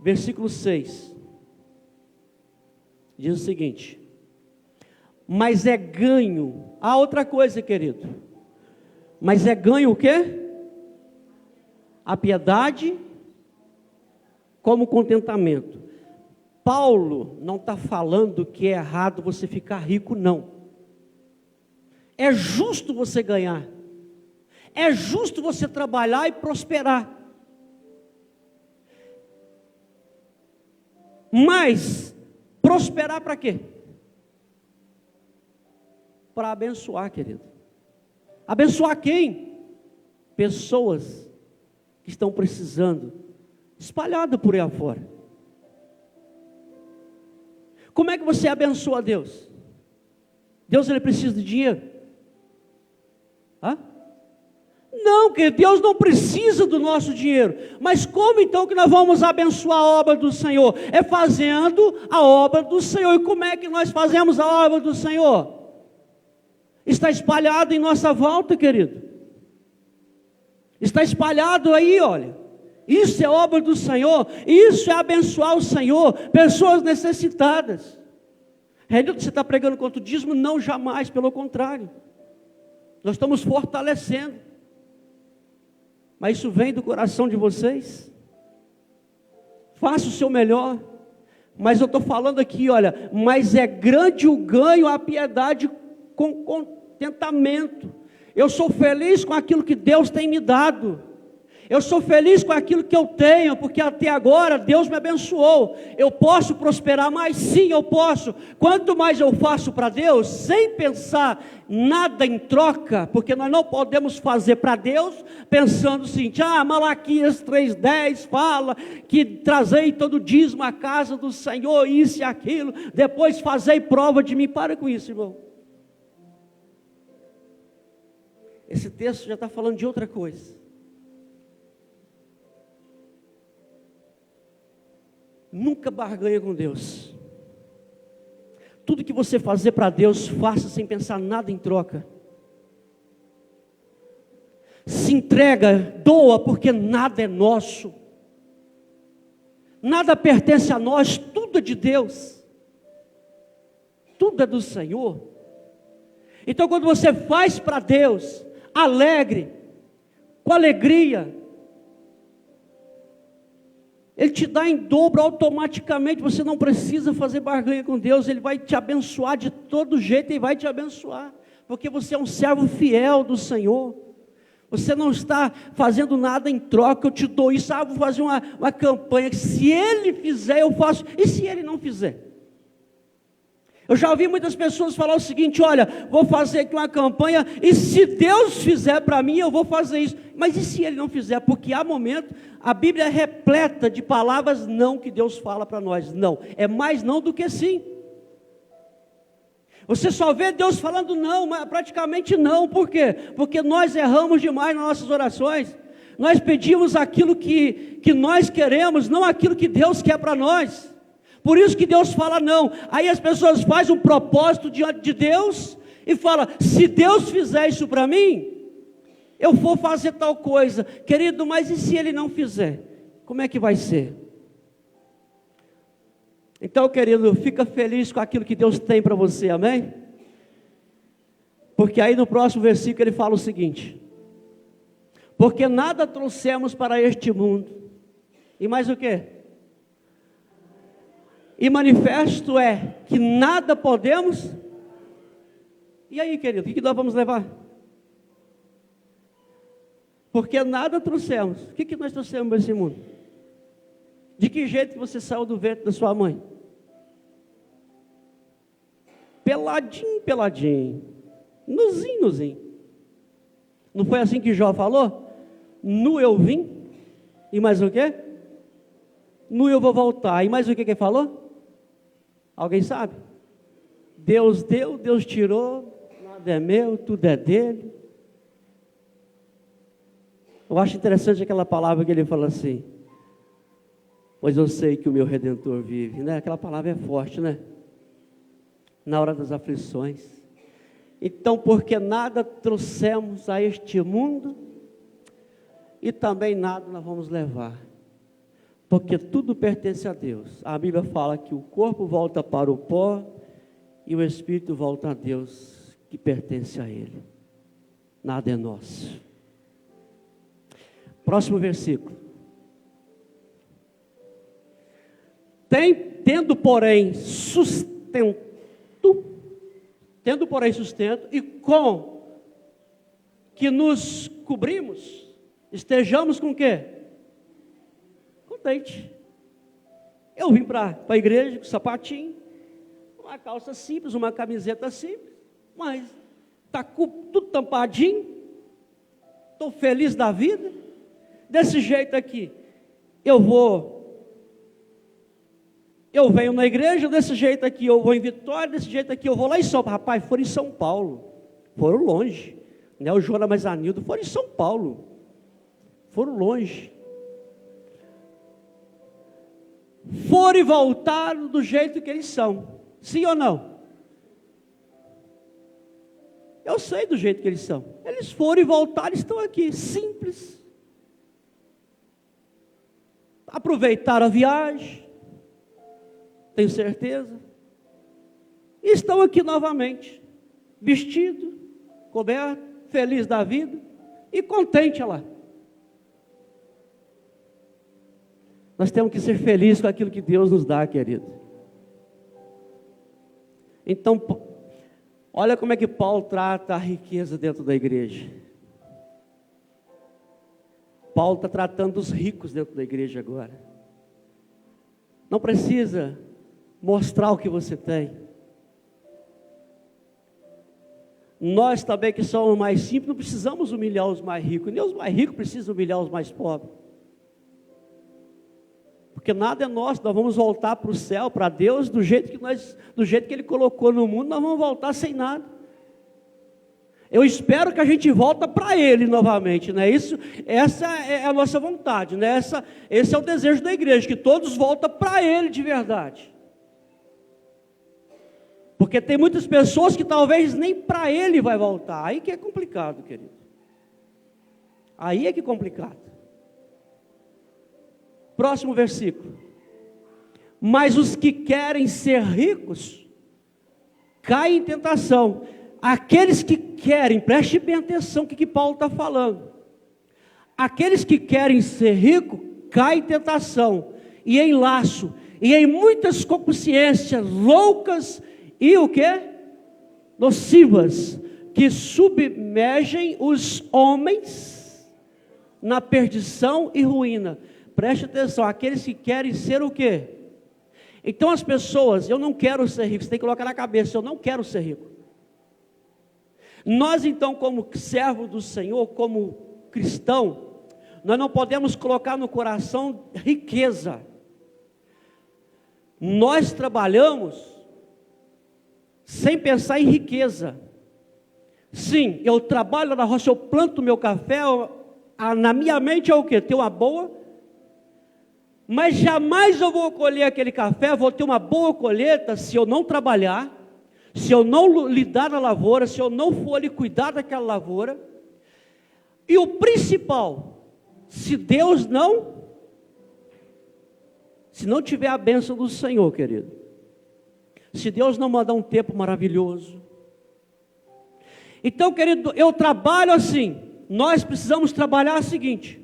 Versículo 6, diz o seguinte, mas é ganho, outra coisa, querido, mas é ganho o quê? A piedade como contentamento. Paulo não está falando que é errado você ficar rico, não. É justo você ganhar. É justo você trabalhar e prosperar. Mas, prosperar para quê? Para abençoar, querido. Abençoar quem? Pessoas que estão precisando, espalhada por aí afora. Como é que você abençoa Deus? Deus, ele precisa de dinheiro? Não, que Deus não precisa do nosso dinheiro. Mas como então que nós vamos abençoar a obra do Senhor? É fazendo a obra do Senhor. E como é que nós fazemos a obra do Senhor? Está espalhado em nossa volta, querido. Está espalhado aí, olha. Isso é obra do Senhor. Isso é abençoar o Senhor. Pessoas necessitadas. Renildo, você está pregando contra o dízimo? Não, jamais, pelo contrário. Nós estamos fortalecendo. Mas isso vem do coração de vocês. Faça o seu melhor. Mas eu estou falando aqui, olha, mas é grande o ganho, a piedade com contentamento. Eu sou feliz com aquilo que Deus tem me dado. Eu sou feliz com aquilo que eu tenho, porque até agora Deus me abençoou. Eu posso prosperar mais? Sim, eu posso. Quanto mais eu faço para Deus, sem pensar nada em troca, porque nós não podemos fazer para Deus, pensando assim, Malaquias 3,10 fala que trazei todo dízimo à casa do Senhor, isso e aquilo, depois fazei prova de mim. Para com isso, irmão. Esse texto já está falando de outra coisa. Nunca barganha com Deus. Tudo que você fazer para Deus, faça sem pensar nada em troca. Se entrega, doa, porque nada é nosso. Nada pertence a nós, tudo é de Deus. Tudo é do Senhor. Então quando você faz para Deus, alegre, com alegria, Ele te dá em dobro automaticamente. Você não precisa fazer barganha com Deus. Ele vai te abençoar de todo jeito. Ele vai te abençoar, porque você é um servo fiel do Senhor. Você não está fazendo nada em troca. Eu te dou isso, vou fazer uma campanha, se Ele fizer eu faço, e se Ele não fizer? Eu já ouvi muitas pessoas falar o seguinte, olha, vou fazer aqui uma campanha, e se Deus fizer para mim, eu vou fazer isso. Mas e se Ele não fizer? Porque há momento, a Bíblia é repleta de palavras não que Deus fala para nós. Não, é mais não do que sim. Você só vê Deus falando não, mas praticamente não. Por quê? Porque nós erramos demais nas nossas orações. Nós pedimos aquilo que nós queremos, não aquilo que Deus quer para nós. Por isso que Deus fala não. Aí as pessoas fazem um propósito diante de Deus e falam, se Deus fizer isso para mim, eu vou fazer tal coisa. Querido, mas e se Ele não fizer? Como é que vai ser? Então, querido, fica feliz com aquilo que Deus tem para você, amém? Porque aí no próximo versículo ele fala o seguinte, porque nada trouxemos para este mundo, e mais o quê? E manifesto é que nada podemos. E aí, querido, o que nós vamos levar? Porque nada trouxemos. O que nós trouxemos para esse mundo? De que jeito você saiu do ventre da sua mãe? Peladinho, peladinho. Nuzinho, nuzinho. Não foi assim que Jó falou? Nu eu vim. E mais o quê? Nu eu vou voltar. E mais o que ele falou? Alguém sabe? Deus deu, Deus tirou, nada é meu, tudo é dele. Eu acho interessante aquela palavra que ele fala assim, pois eu sei que o meu Redentor vive, né? Aquela palavra é forte, né? Na hora das aflições. Então, porque nada trouxemos a este mundo, e também nada nós vamos levar, porque tudo pertence a Deus. A Bíblia fala que o corpo volta para o pó, e o espírito volta a Deus, que pertence a Ele. Nada é nosso. Próximo versículo. Tendo, porém, sustento, e com que nos cobrimos, estejamos com o quê? Contente. Eu vim para a igreja com sapatinho, uma calça simples, uma camiseta simples, mas está tudo tampadinho, estou feliz da vida, desse jeito aqui, eu venho na igreja, desse jeito aqui eu vou em Vitória, desse jeito aqui eu vou lá em São Paulo. Rapaz, foram em São Paulo, foram longe, né? O Jonas mais Anildo foram em São Paulo, foram longe, foram e voltaram do jeito que eles são, sim ou não? Eu sei do jeito que eles são, eles foram e voltaram, estão aqui, simples, aproveitaram a viagem, tenho certeza, e estão aqui novamente, vestido, coberto, feliz da vida, e contente lá. Nós temos que ser felizes com aquilo que Deus nos dá, querido. Então, olha como é que Paulo trata a riqueza dentro da igreja. Paulo está tratando dos ricos dentro da igreja agora. Não precisa mostrar o que você tem. Nós também que somos mais simples, não precisamos humilhar os mais ricos, nem os mais ricos precisam humilhar os mais pobres. Porque nada é nosso, nós vamos voltar para o céu, para Deus, do jeito que Ele colocou no mundo, nós vamos voltar sem nada. Eu espero que a gente volta para Ele novamente, não é isso? Essa é a nossa vontade, né? Esse é o desejo da igreja, que todos voltem para Ele de verdade. Porque tem muitas pessoas que talvez nem para Ele vai voltar, aí que é complicado, querido. Aí é que é complicado. Próximo versículo. Mas os que querem ser ricos, caem em tentação. Aqueles que querem, preste bem atenção o que Paulo está falando. Aqueles que querem ser ricos, caem em tentação, e em laço, e em muitas concupiscências loucas, e o que? Nocivas, que submergem os homens na perdição e ruína. Preste atenção, aqueles que querem ser o quê? Então as pessoas, eu não quero ser rico, você tem que colocar na cabeça, eu não quero ser rico. Nós então, como servo do Senhor, como cristão, nós não podemos colocar no coração riqueza. Nós trabalhamos sem pensar em riqueza. Sim, eu trabalho na roça, eu planto meu café, na minha mente é o quê? Ter uma boa, mas jamais eu vou colher aquele café, vou ter uma boa colheita se eu não trabalhar, se eu não lidar na lavoura, se eu não for ali cuidar daquela lavoura. E o principal, se não tiver a bênção do Senhor, querido, se Deus não mandar um tempo maravilhoso. Então, querido, eu trabalho assim, nós precisamos trabalhar o seguinte,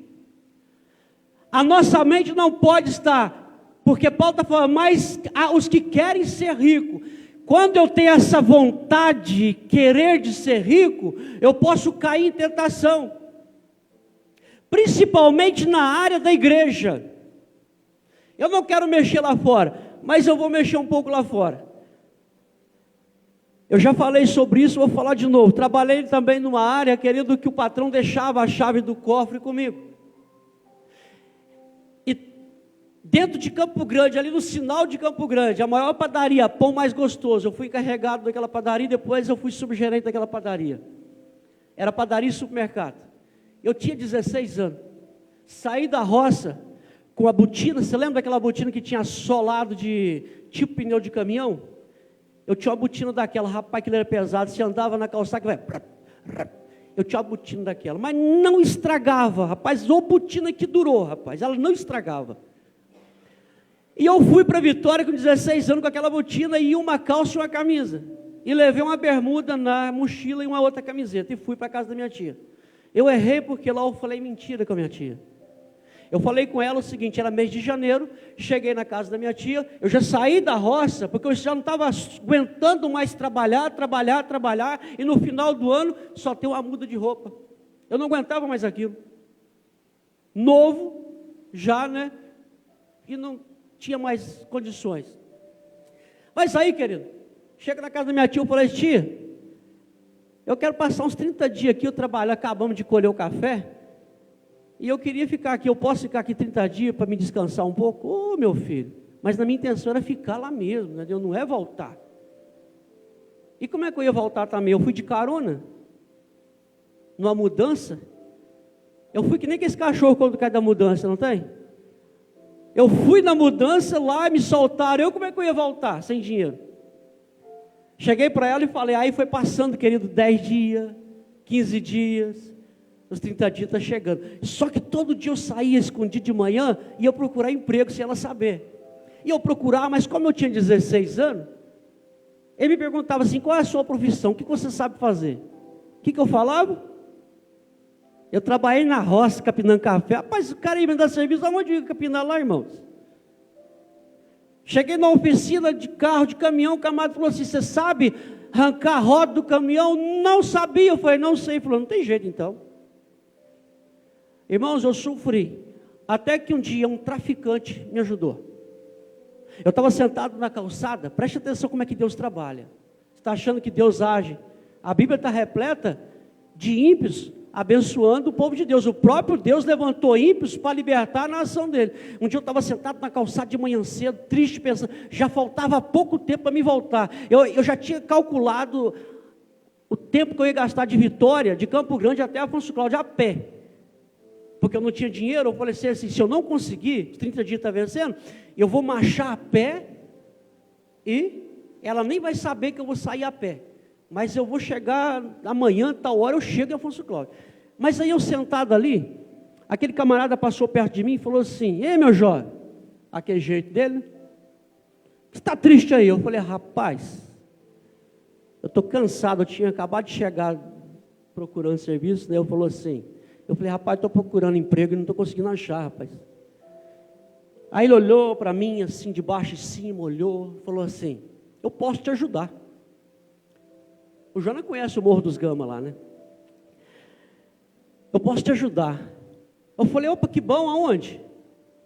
a nossa mente não pode estar, porque Paulo está falando, mas os que querem ser ricos, quando eu tenho essa vontade, querer de ser rico, eu posso cair em tentação, principalmente na área da igreja. Eu não quero mexer lá fora, mas eu vou mexer um pouco lá fora. Eu já falei sobre isso, vou falar de novo. Trabalhei também numa área, querido, que o patrão deixava a chave do cofre comigo. E dentro de Campo Grande, ali no sinal de Campo Grande, a maior padaria, pão mais gostoso, eu fui encarregado daquela padaria, depois eu fui subgerente daquela padaria. Era padaria e supermercado. Eu tinha 16 anos. Saí da roça com a botina, você lembra daquela botina que tinha solado de tipo pneu de caminhão? Eu tinha uma botina daquela, rapaz, que ele era pesado, se andava na calçada, que vai... Eu tinha uma botina daquela, mas não estragava, rapaz, ô botina que durou, rapaz, ela não estragava. E eu fui para Vitória com 16 anos com aquela botina e uma calça e uma camisa. E levei uma bermuda na mochila e uma outra camiseta e fui para a casa da minha tia. Eu errei porque lá eu falei mentira com a minha tia. Eu falei com ela o seguinte, era mês de janeiro, cheguei na casa da minha tia, eu já saí da roça, porque eu já não estava aguentando mais trabalhar, e no final do ano só ter uma muda de roupa. Eu não aguentava mais aquilo. Novo, já, né? E não tinha mais condições. Mas aí, querido, chega na casa da minha tia, eu falei, tia, eu quero passar uns 30 dias aqui, eu trabalho, acabamos de colher o café, e eu queria ficar aqui, eu posso ficar aqui 30 dias para me descansar um pouco? Ô, meu filho, mas na minha intenção era ficar lá mesmo, né? Não é voltar. E como é que eu ia voltar também? Eu fui de carona, numa mudança, eu fui que nem que esse cachorro quando cai da mudança, não tem? Eu fui na mudança lá, me soltaram, como é que eu ia voltar sem dinheiro? Cheguei para ela e falei, aí foi passando, querido, 10 dias, 15 dias, os 30 dias está chegando. Só que todo dia eu saía escondido de manhã e eu procurar emprego sem ela saber. E eu procurava, mas como eu tinha 16 anos, ele me perguntava assim, qual é a sua profissão? O que você sabe fazer? O que eu falava? Eu trabalhei na roça, capinando café. Rapaz, o cara ia me dar serviço, aonde eu ia capinar lá, irmãos? Cheguei na oficina de carro, de caminhão, o camarada falou assim, você sabe arrancar a roda do caminhão? Não sabia. Eu falei, não sei. Ele falou, não tem jeito então. Irmãos, eu sofri, até que um dia um traficante me ajudou. Eu estava sentado na calçada, preste atenção como é que Deus trabalha. Você está achando que Deus age? A Bíblia está repleta de ímpios abençoando o povo de Deus. O próprio Deus levantou ímpios para libertar a nação dele. Um dia eu estava sentado na calçada de manhã cedo, triste, pensando, já faltava pouco tempo para me voltar. Eu já tinha calculado o tempo que eu ia gastar de Vitória, de Campo Grande até Afonso Cláudio, a pé. Porque eu não tinha dinheiro, eu falei assim, se eu não conseguir, 30 dias está vencendo, eu vou marchar a pé e ela nem vai saber que eu vou sair a pé. Mas eu vou chegar amanhã, tal hora, eu chego em Afonso Cláudio. Mas aí eu sentado ali, aquele camarada passou perto de mim e falou assim, ei meu jovem, aquele jeito dele, você está triste aí? Eu falei, rapaz, eu estou cansado, eu tinha acabado de chegar procurando serviço, daí eu falou assim, eu falei, rapaz, estou procurando emprego e não estou conseguindo achar, rapaz. Aí ele olhou para mim, assim, de baixo e cima, olhou, falou assim, eu posso te ajudar. O Jonas conhece o Morro dos Gama lá, né? Eu posso te ajudar. Eu falei, opa, que bom, aonde?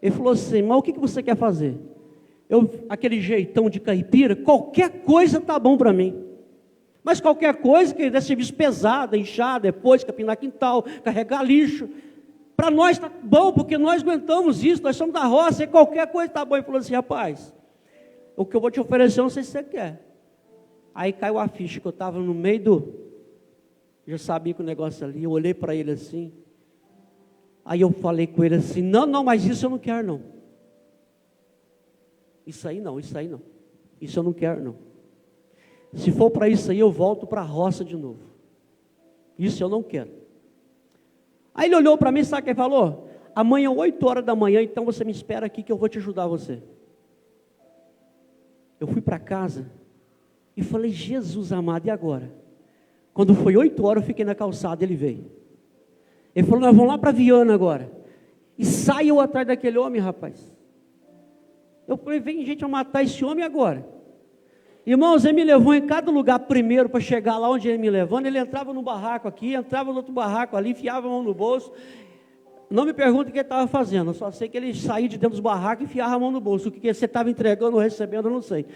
Ele falou assim, mas o que você quer fazer? Aquele jeitão de caipira, qualquer coisa tá bom para mim. Mas qualquer coisa, que é serviço pesado, inchar depois, capinar quintal, carregar lixo. Para nós está bom, porque nós aguentamos isso, nós somos da roça, e qualquer coisa está bom. Ele falou assim, rapaz, o que eu vou te oferecer, eu não sei se você quer. Aí caiu a ficha, que eu estava no meio já sabia que o negócio ali, eu olhei para ele assim, aí eu falei com ele assim, não, mas isso eu não quero não. Isso aí não, isso eu não quero não. Se for para isso aí, eu volto para a roça de novo. Isso eu não quero. Aí ele olhou para mim, sabe o que ele falou? Amanhã, 8 horas da manhã, então você me espera aqui que eu vou te ajudar você. Eu fui para casa e falei, Jesus amado, e agora? Quando foi 8 horas, eu fiquei na calçada, ele veio. Ele falou, nós vamos lá para Viana agora. E saiu atrás daquele homem, rapaz. Eu falei, vem gente a matar esse homem agora. Irmãos, ele me levou em cada lugar primeiro para chegar lá onde ele me levando. Ele entrava no barraco aqui, entrava no outro barraco ali, enfiava a mão no bolso. Não me pergunte o que ele estava fazendo, eu só sei que ele saía de dentro dos barracos e enfiava a mão no bolso. O que você estava entregando ou recebendo, eu não sei.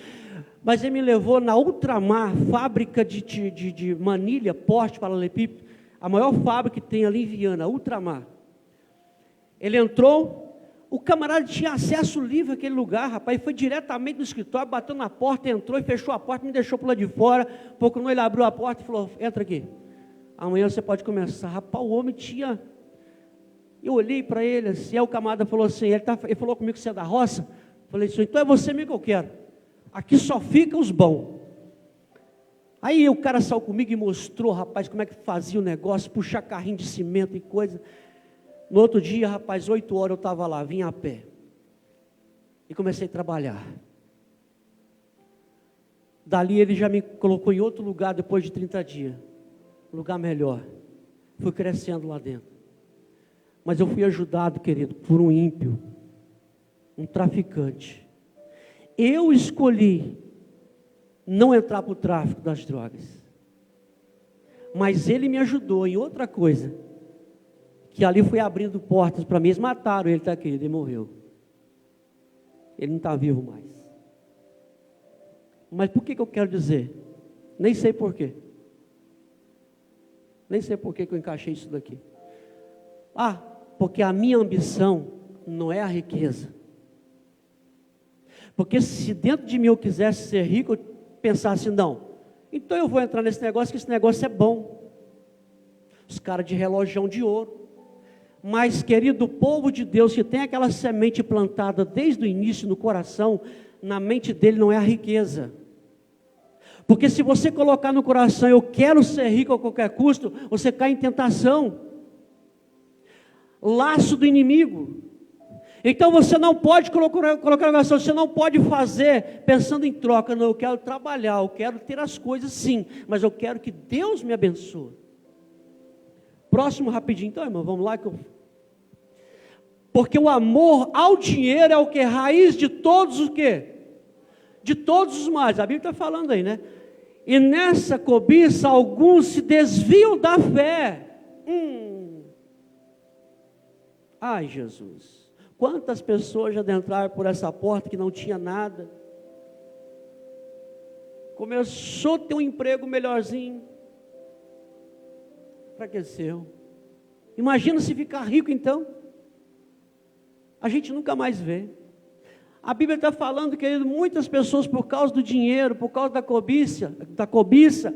Mas ele me levou na Ultramar, fábrica de manilha, porte para Lepip, a maior fábrica que tem ali em Viana, Ultramar. Ele entrou. O camarada tinha acesso livre àquele lugar, rapaz, foi diretamente no escritório, bateu na porta, entrou e fechou a porta, me deixou para lá de fora. Pouco não, ele abriu a porta e falou, entra aqui, amanhã você pode começar. Rapaz, o homem tinha, eu olhei para ele assim, aí o camarada falou assim, ele falou comigo que você é da roça, falei assim, então é você mesmo que eu quero, aqui só fica os bons. Aí o cara saiu comigo e mostrou, rapaz, como é que fazia o negócio, puxar carrinho de cimento e coisa. No outro dia, rapaz, 8 horas eu estava lá, vim a pé. E comecei a trabalhar. Dali ele já me colocou em outro lugar depois de 30 dias. Um lugar melhor. Fui crescendo lá dentro. Mas eu fui ajudado, querido, por um ímpio. Um traficante. Eu escolhi não entrar para o tráfico das drogas. Mas ele me ajudou em outra coisa. Que ali foi abrindo portas para mim. Eles mataram ele, está aqui, ele morreu. Ele não está vivo mais. Mas por que eu quero dizer? Nem sei porquê. Nem sei por que eu encaixei isso daqui. Porque a minha ambição não é a riqueza. Porque se dentro de mim eu quisesse ser rico, eu pensasse, não, então eu vou entrar nesse negócio, que esse negócio é bom. Os caras de relógio de ouro. Mas, querido, o povo de Deus que tem aquela semente plantada desde o início no coração, na mente dele não é a riqueza. Porque se você colocar no coração, eu quero ser rico a qualquer custo, você cai em tentação. Laço do inimigo. Então você não pode colocar no coração, você não pode fazer pensando em troca. Não, eu quero trabalhar, eu quero ter as coisas sim, mas eu quero que Deus me abençoe. Próximo rapidinho, então, irmão, vamos lá. Porque o amor ao dinheiro é o que? Raiz de todos os quê? De todos os males. A Bíblia está falando aí, né? E nessa cobiça, alguns se desviam da fé. Ai, Jesus. Quantas pessoas já adentraram por essa porta que não tinha nada? Começou a ter um emprego melhorzinho. Enfraqueceu. Imagina se ficar rico então. A gente nunca mais vê. A Bíblia está falando, querido, muitas pessoas por causa do dinheiro, por causa da cobiça,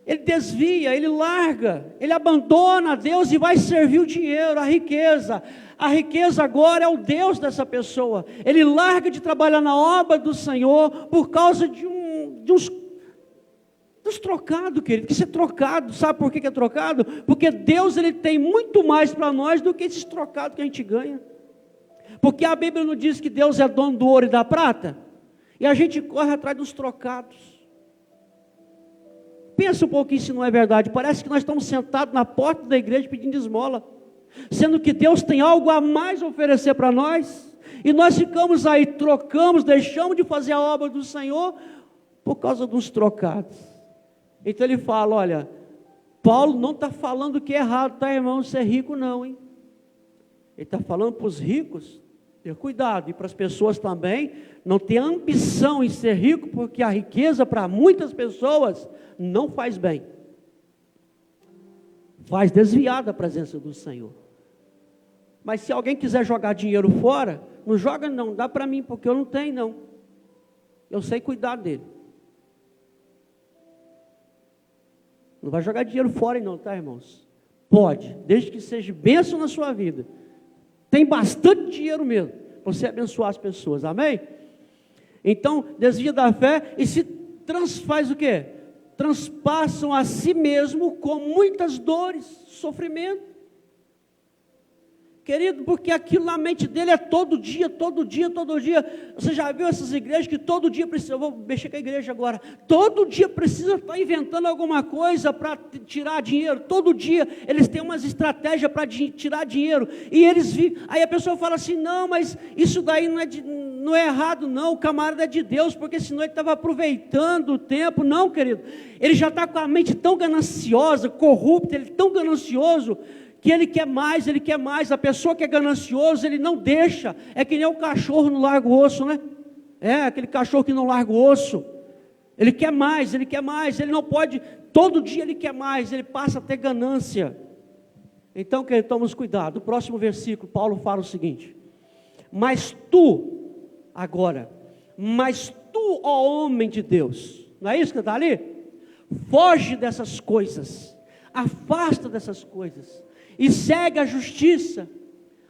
ele desvia, ele larga, ele abandona Deus e vai servir o dinheiro, a riqueza. A riqueza agora é o Deus dessa pessoa. Ele larga de trabalhar na obra do Senhor por causa de uns trocados, querido. Que isso é trocado. Sabe por que é trocado? Porque Deus, ele tem muito mais para nós do que esses trocados que a gente ganha. Porque a Bíblia não diz que Deus é dono do ouro e da prata? E a gente corre atrás dos trocados. Pensa um pouquinho se não é verdade. Parece que nós estamos sentados na porta da igreja pedindo esmola, sendo que Deus tem algo a mais a oferecer para nós. E nós ficamos aí, trocamos, deixamos de fazer a obra do Senhor por causa dos trocados. Então ele fala, olha, Paulo não está falando que é errado, tá, irmão, ser rico não, hein? Ele está falando para os ricos ter cuidado, e para as pessoas também não ter ambição em ser rico, porque a riqueza para muitas pessoas não faz bem, faz desviar da presença do Senhor. Mas se alguém quiser jogar dinheiro fora, não joga não, dá para mim, porque eu não tenho não, eu sei cuidar dele. Não vai jogar dinheiro fora não, tá, irmãos? Pode, desde que seja bênção na sua vida. Tem bastante dinheiro mesmo, para você abençoar as pessoas, amém? Então, desvia da fé e se faz o quê? Transpassam a si mesmo com muitas dores, sofrimento. Querido, porque aquilo na mente dele é todo dia, todo dia, todo dia. Você já viu essas igrejas que todo dia precisa, eu vou mexer com a igreja agora, todo dia precisa estar inventando alguma coisa para tirar dinheiro, todo dia eles têm umas estratégias para tirar dinheiro, e aí a pessoa fala assim, não, mas isso daí não é errado não, o camarada é de Deus, porque senão ele estava aproveitando o tempo. Não, querido, ele já está com a mente tão gananciosa, corrupta, ele é tão ganancioso, que ele quer mais, a pessoa que é ganancioso, ele não deixa, é que nem o cachorro no larga o osso, né? Aquele cachorro que não larga o osso, ele quer mais, ele não pode, todo dia ele quer mais, ele passa a ter ganância. Então, querido, tomamos cuidado. O próximo versículo, Paulo fala o seguinte, mas tu, ó homem de Deus, não é isso que está ali? Foge dessas coisas, afasta dessas coisas, e segue a justiça,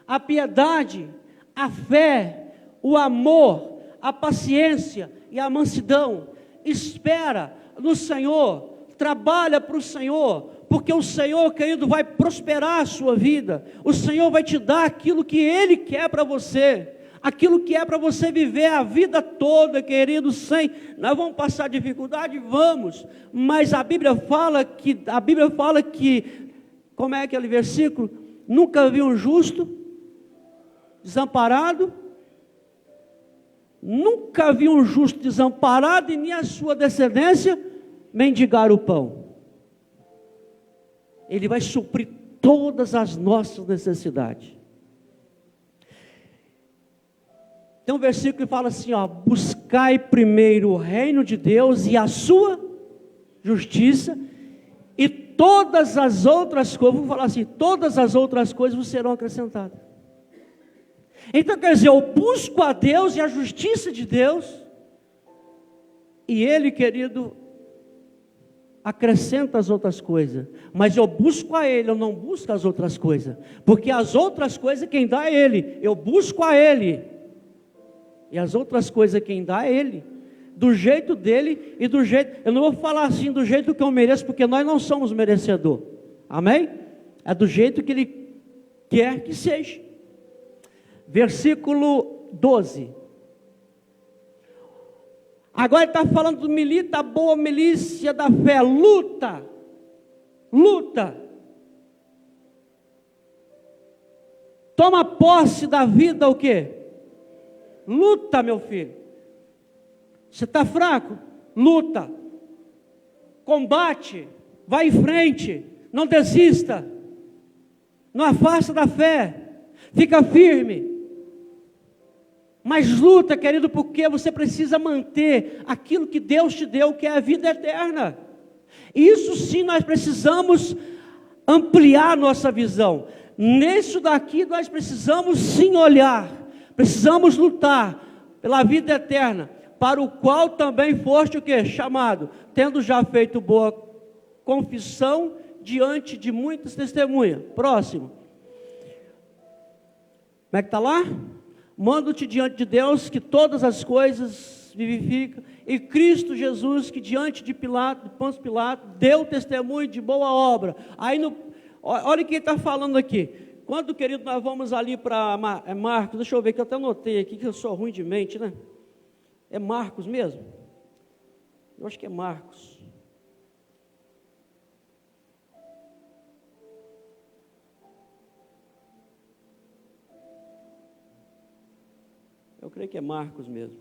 a piedade, a fé, o amor, a paciência e a mansidão. espera no Senhor, trabalha para o Senhor, porque o Senhor, querido, vai prosperar a sua vida, o Senhor vai te dar aquilo que Ele quer para você, aquilo que é para você viver a vida toda, querido, sem, nós vamos passar dificuldade? Vamos, mas a Bíblia fala que, como é aquele versículo? Nunca vi um justo desamparado, nunca vi um justo desamparado e nem a sua descendência mendigar o pão. Ele vai suprir todas as nossas necessidades. Tem um versículo que fala assim, ó: buscai primeiro o reino de Deus e a sua justiça, e todas as outras coisas, vou falar assim, todas as outras coisas vos serão acrescentadas. Então quer dizer, eu busco a Deus e a justiça de Deus, e Ele, querido, acrescenta as outras coisas, mas eu busco a Ele, eu não busco as outras coisas, porque as outras coisas quem dá é Ele, eu busco a Ele, e as outras coisas quem dá é Ele, do jeito dele e do jeito, eu não vou falar assim do jeito que eu mereço, porque nós não somos merecedor, amém? É do jeito que Ele quer que seja. Versículo 12, agora ele está falando do milita, boa milícia da fé, luta, toma posse da vida, o quê? Luta, meu filho. Você está fraco? Luta, combate, vai em frente, não desista, não afasta da fé, fica firme, mas luta, querido, porque você precisa manter aquilo que Deus te deu, que é a vida eterna. Isso sim, nós precisamos ampliar nossa visão. Nisso daqui nós precisamos sim olhar, precisamos lutar pela vida eterna, para o qual também foste o quê? Chamado, tendo já feito boa confissão diante de muitas testemunhas. Próximo. Como é que está lá? Mando-te diante de Deus que todas as coisas vivificam, e Cristo Jesus que diante de Pilato, de Pôncio Pilato, deu testemunho de boa obra. Aí olha o que ele está falando aqui. Quando, querido, nós vamos ali para Marcos, deixa eu ver que eu até anotei aqui, que eu sou ruim de mente, né? É Marcos mesmo? Eu acho que é Marcos. Eu creio que é Marcos mesmo.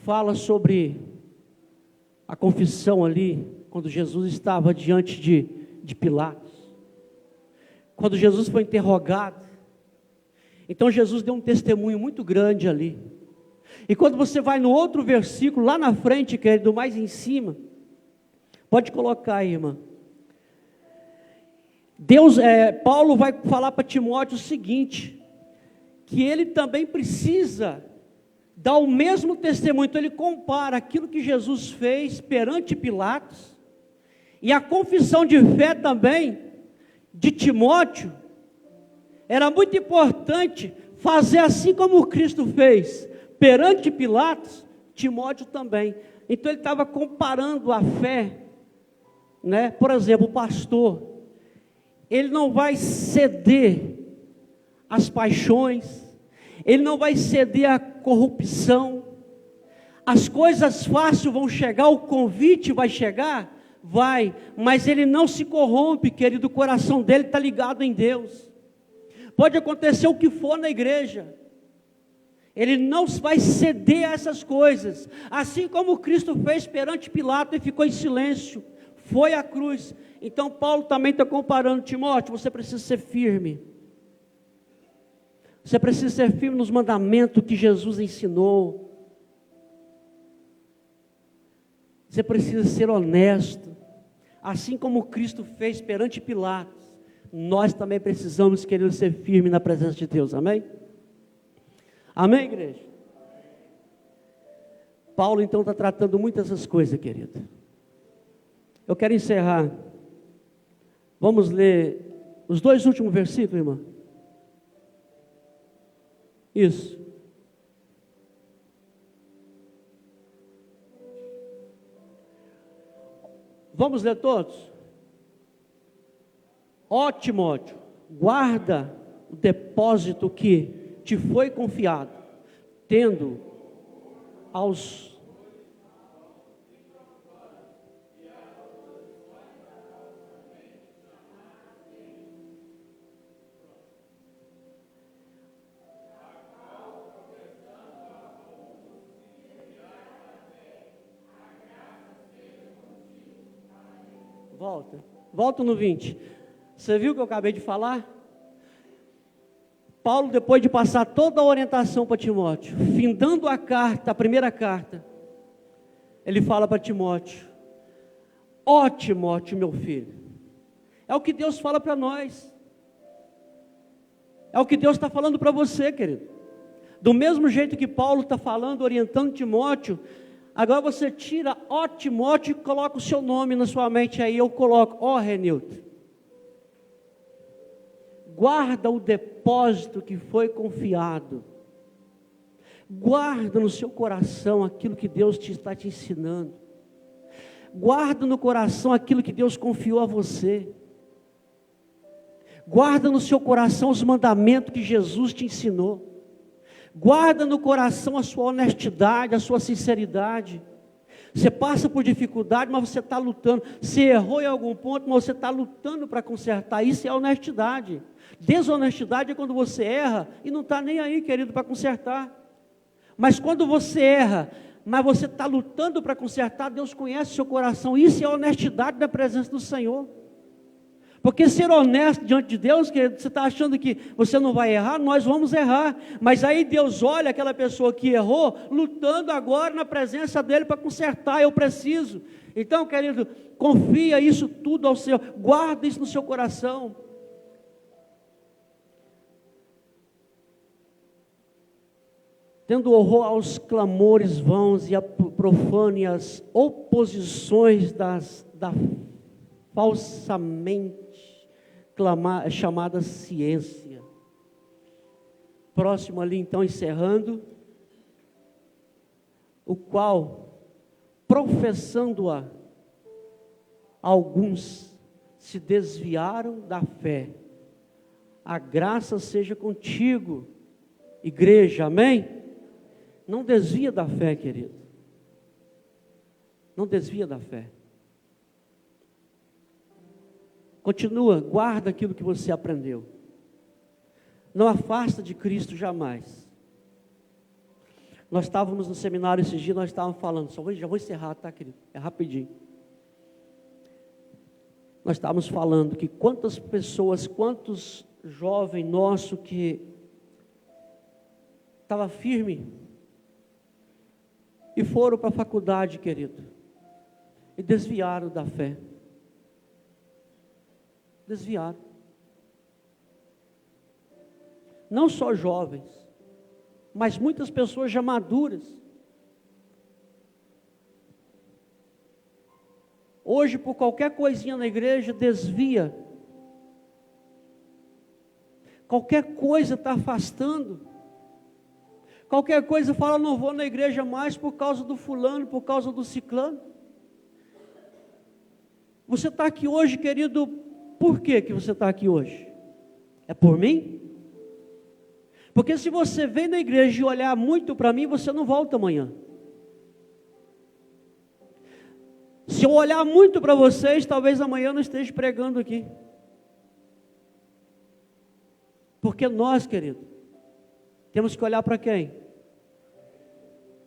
Fala sobre a confissão ali, quando Jesus estava diante de Pilatos. Quando Jesus foi interrogado. Então Jesus deu um testemunho muito grande ali. E quando você vai no outro versículo, lá na frente, querido, mais em cima, pode colocar aí, irmã. Paulo vai falar para Timóteo o seguinte, que ele também precisa dar o mesmo testemunho. Então ele compara aquilo que Jesus fez perante Pilatos, e a confissão de fé também de Timóteo, era muito importante fazer assim como Cristo fez, perante Pilatos, Timóteo também. Então ele estava comparando a fé, né? Por exemplo, o pastor, ele não vai ceder às paixões, ele não vai ceder à corrupção, as coisas fáceis vão chegar, o convite vai chegar, vai, mas ele não se corrompe, querido, o coração dele está ligado em Deus. Pode acontecer o que for na igreja, ele não vai ceder a essas coisas, assim como Cristo fez perante Pilatos e ficou em silêncio, foi à cruz. Então Paulo também está comparando, Timóteo, você precisa ser firme, você precisa ser firme nos mandamentos que Jesus ensinou, você precisa ser honesto, assim como Cristo fez perante Pilatos, nós também precisamos, querer ser firmes na presença de Deus, amém? Amém, igreja? Paulo então está tratando muitas dessas coisas, querido. Eu quero encerrar, vamos ler os 2 últimos versículos, irmã. Isso. Vamos ler todos? Ó Timóteo, guarda o depósito que te foi confiado, tendo aos... Volta no 20. Você viu o que eu acabei de falar? Paulo, depois de passar toda a orientação para Timóteo, findando a carta, a primeira carta, ele fala para Timóteo: ó Timóteo, meu filho. É o que Deus fala para nós. É o que Deus está falando para você, querido. Do mesmo jeito que Paulo está falando, orientando Timóteo, agora você tira ó Timóteo e coloca o seu nome na sua mente, aí eu coloco ó Renilton. Guarda o depósito que foi confiado. Guarda no seu coração aquilo que Deus está te ensinando. Guarda no coração aquilo que Deus confiou a você. Guarda no seu coração os mandamentos que Jesus te ensinou. Guarda no coração a sua honestidade, a sua sinceridade. Você passa por dificuldade, mas você está lutando. Você errou em algum ponto, mas você está lutando para consertar. Isso é honestidade. Desonestidade é quando você erra e não está nem aí, querido, para consertar. Mas quando você erra, mas você está lutando para consertar, Deus conhece o seu coração. Isso é honestidade na presença do Senhor. Porque ser honesto diante de Deus, querido, você está achando que você não vai errar, nós vamos errar. Mas aí Deus olha aquela pessoa que errou, lutando agora na presença dEle para consertar, eu preciso. Então, querido, confia isso tudo ao Senhor, guarda isso no seu coração. Tendo horror aos clamores vãos e a profane as oposições da falsamente chamada ciência. Próximo ali então, encerrando, o qual, professando-a, alguns se desviaram da fé. A graça seja contigo, igreja, amém? Não desvia da fé, querido. Não desvia da fé. Continua, guarda aquilo que você aprendeu. Não afasta de Cristo jamais. Nós estávamos no seminário esses dias, nós estávamos falando, já vou encerrar, tá, querido? É rapidinho. Nós estávamos falando que quantas pessoas, quantos jovens nossos que estava firme e foram para a faculdade, querido, e desviaram da fé. Desviaram. Não só jovens, mas muitas pessoas já maduras. Hoje, por qualquer coisinha na igreja, desvia. Qualquer coisa está afastando. Qualquer coisa fala, não vou na igreja mais por causa do fulano, por causa do ciclano. Você está aqui hoje, querido, por que você está aqui hoje? É por mim? Porque se você vem na igreja e olhar muito para mim, você não volta amanhã. Se eu olhar muito para vocês, talvez amanhã eu não esteja pregando aqui. Porque nós, querido, temos que olhar para quem?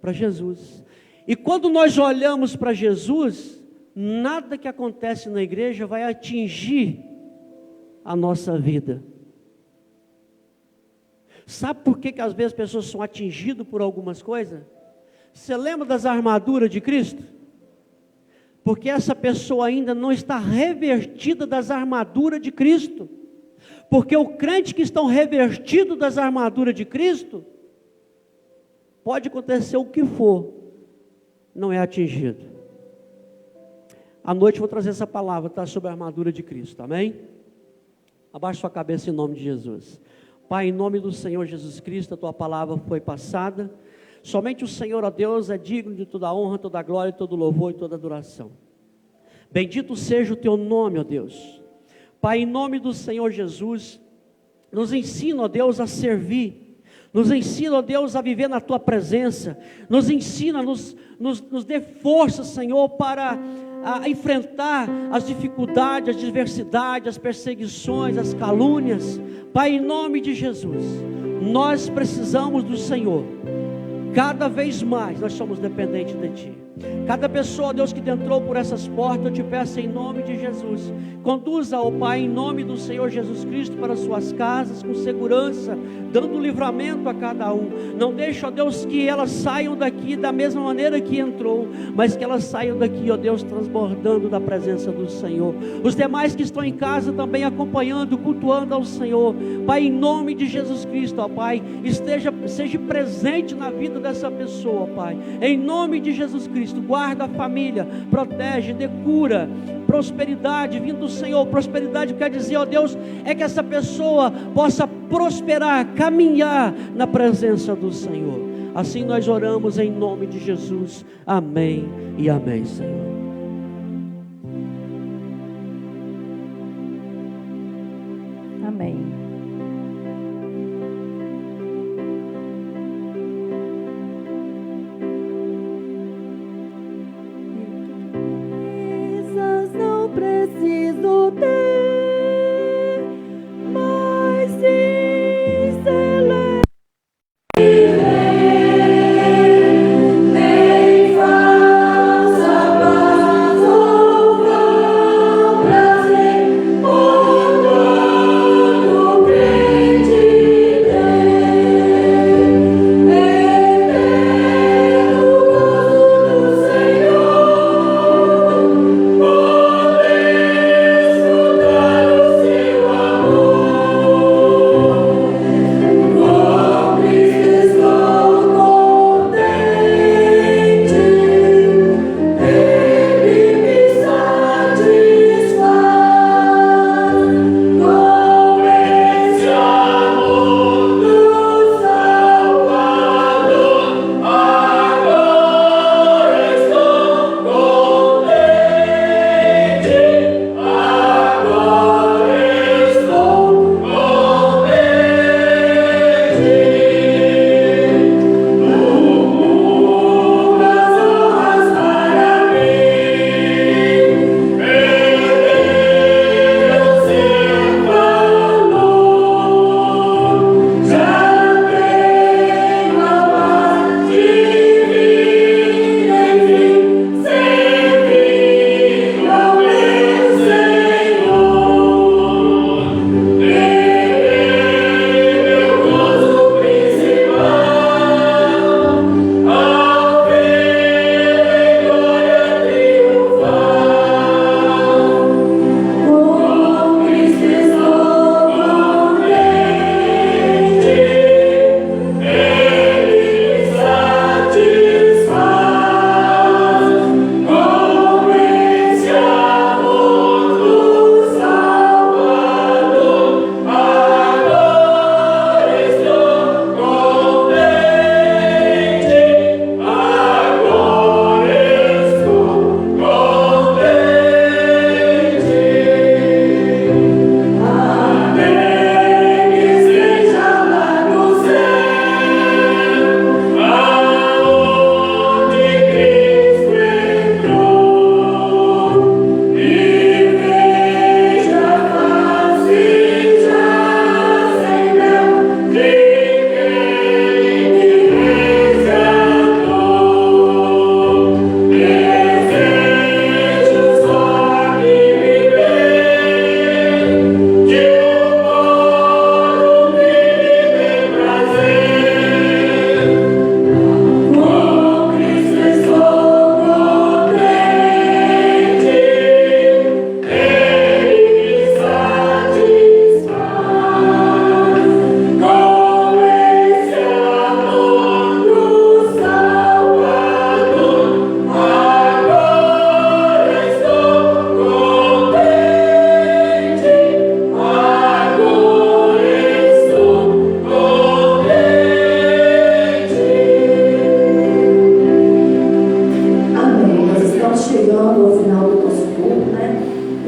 Para Jesus. E quando nós olhamos para Jesus, nada que acontece na igreja vai atingir a nossa vida. Sabe por que às vezes as pessoas são atingidas por algumas coisas? Você lembra das armaduras de Cristo? Porque essa pessoa ainda não está revestida das armaduras de Cristo. Porque o crente que estão revestido das armaduras de Cristo, pode acontecer o que for, não é atingido. À noite eu vou trazer essa palavra, tá? Sobre a armadura de Cristo, amém? Abaixe sua cabeça em nome de Jesus. Pai, em nome do Senhor Jesus Cristo, a tua palavra foi passada. Somente o Senhor, ó Deus, é digno de toda a honra, toda a glória, todo o louvor e toda a adoração. Bendito seja o teu nome, ó Deus. Pai, em nome do Senhor Jesus, nos ensina, ó Deus, a servir. Nos ensina, ó Deus, a viver na tua presença. Nos ensina, nos dê força, Senhor, para enfrentar as dificuldades, as adversidades, as perseguições, as calúnias. Pai, em nome de Jesus, nós precisamos do Senhor. Cada vez mais nós somos dependentes de Ti. Cada pessoa, Deus, que entrou por essas portas, eu te peço em nome de Jesus, conduza, ó Pai, em nome do Senhor Jesus Cristo, para suas casas, com segurança, dando livramento a cada um. Não deixa, ó Deus, que elas saiam daqui da mesma maneira que entrou, mas que elas saiam daqui, ó Deus, transbordando da presença do Senhor. Os demais que estão em casa também acompanhando, cultuando ao Senhor, Pai, em nome de Jesus Cristo, ó Pai, seja presente na vida dessa pessoa, Pai, em nome de Jesus Cristo. Guarda a família, protege, dê cura, prosperidade vindo do Senhor. Prosperidade quer dizer, ó Deus, é que essa pessoa possa prosperar, caminhar na presença do Senhor. Assim nós oramos em nome de Jesus. Amém e amém, Senhor. Amém. Não preciso ter, mas sim celebrar. Nem faça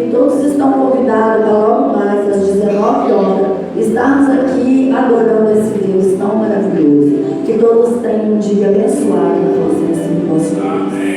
E todos estão convidados para logo mais, às 19 horas, estarmos aqui adorando esse Deus tão maravilhoso. Que todos tenham um dia abençoado na presença do nosso Deus.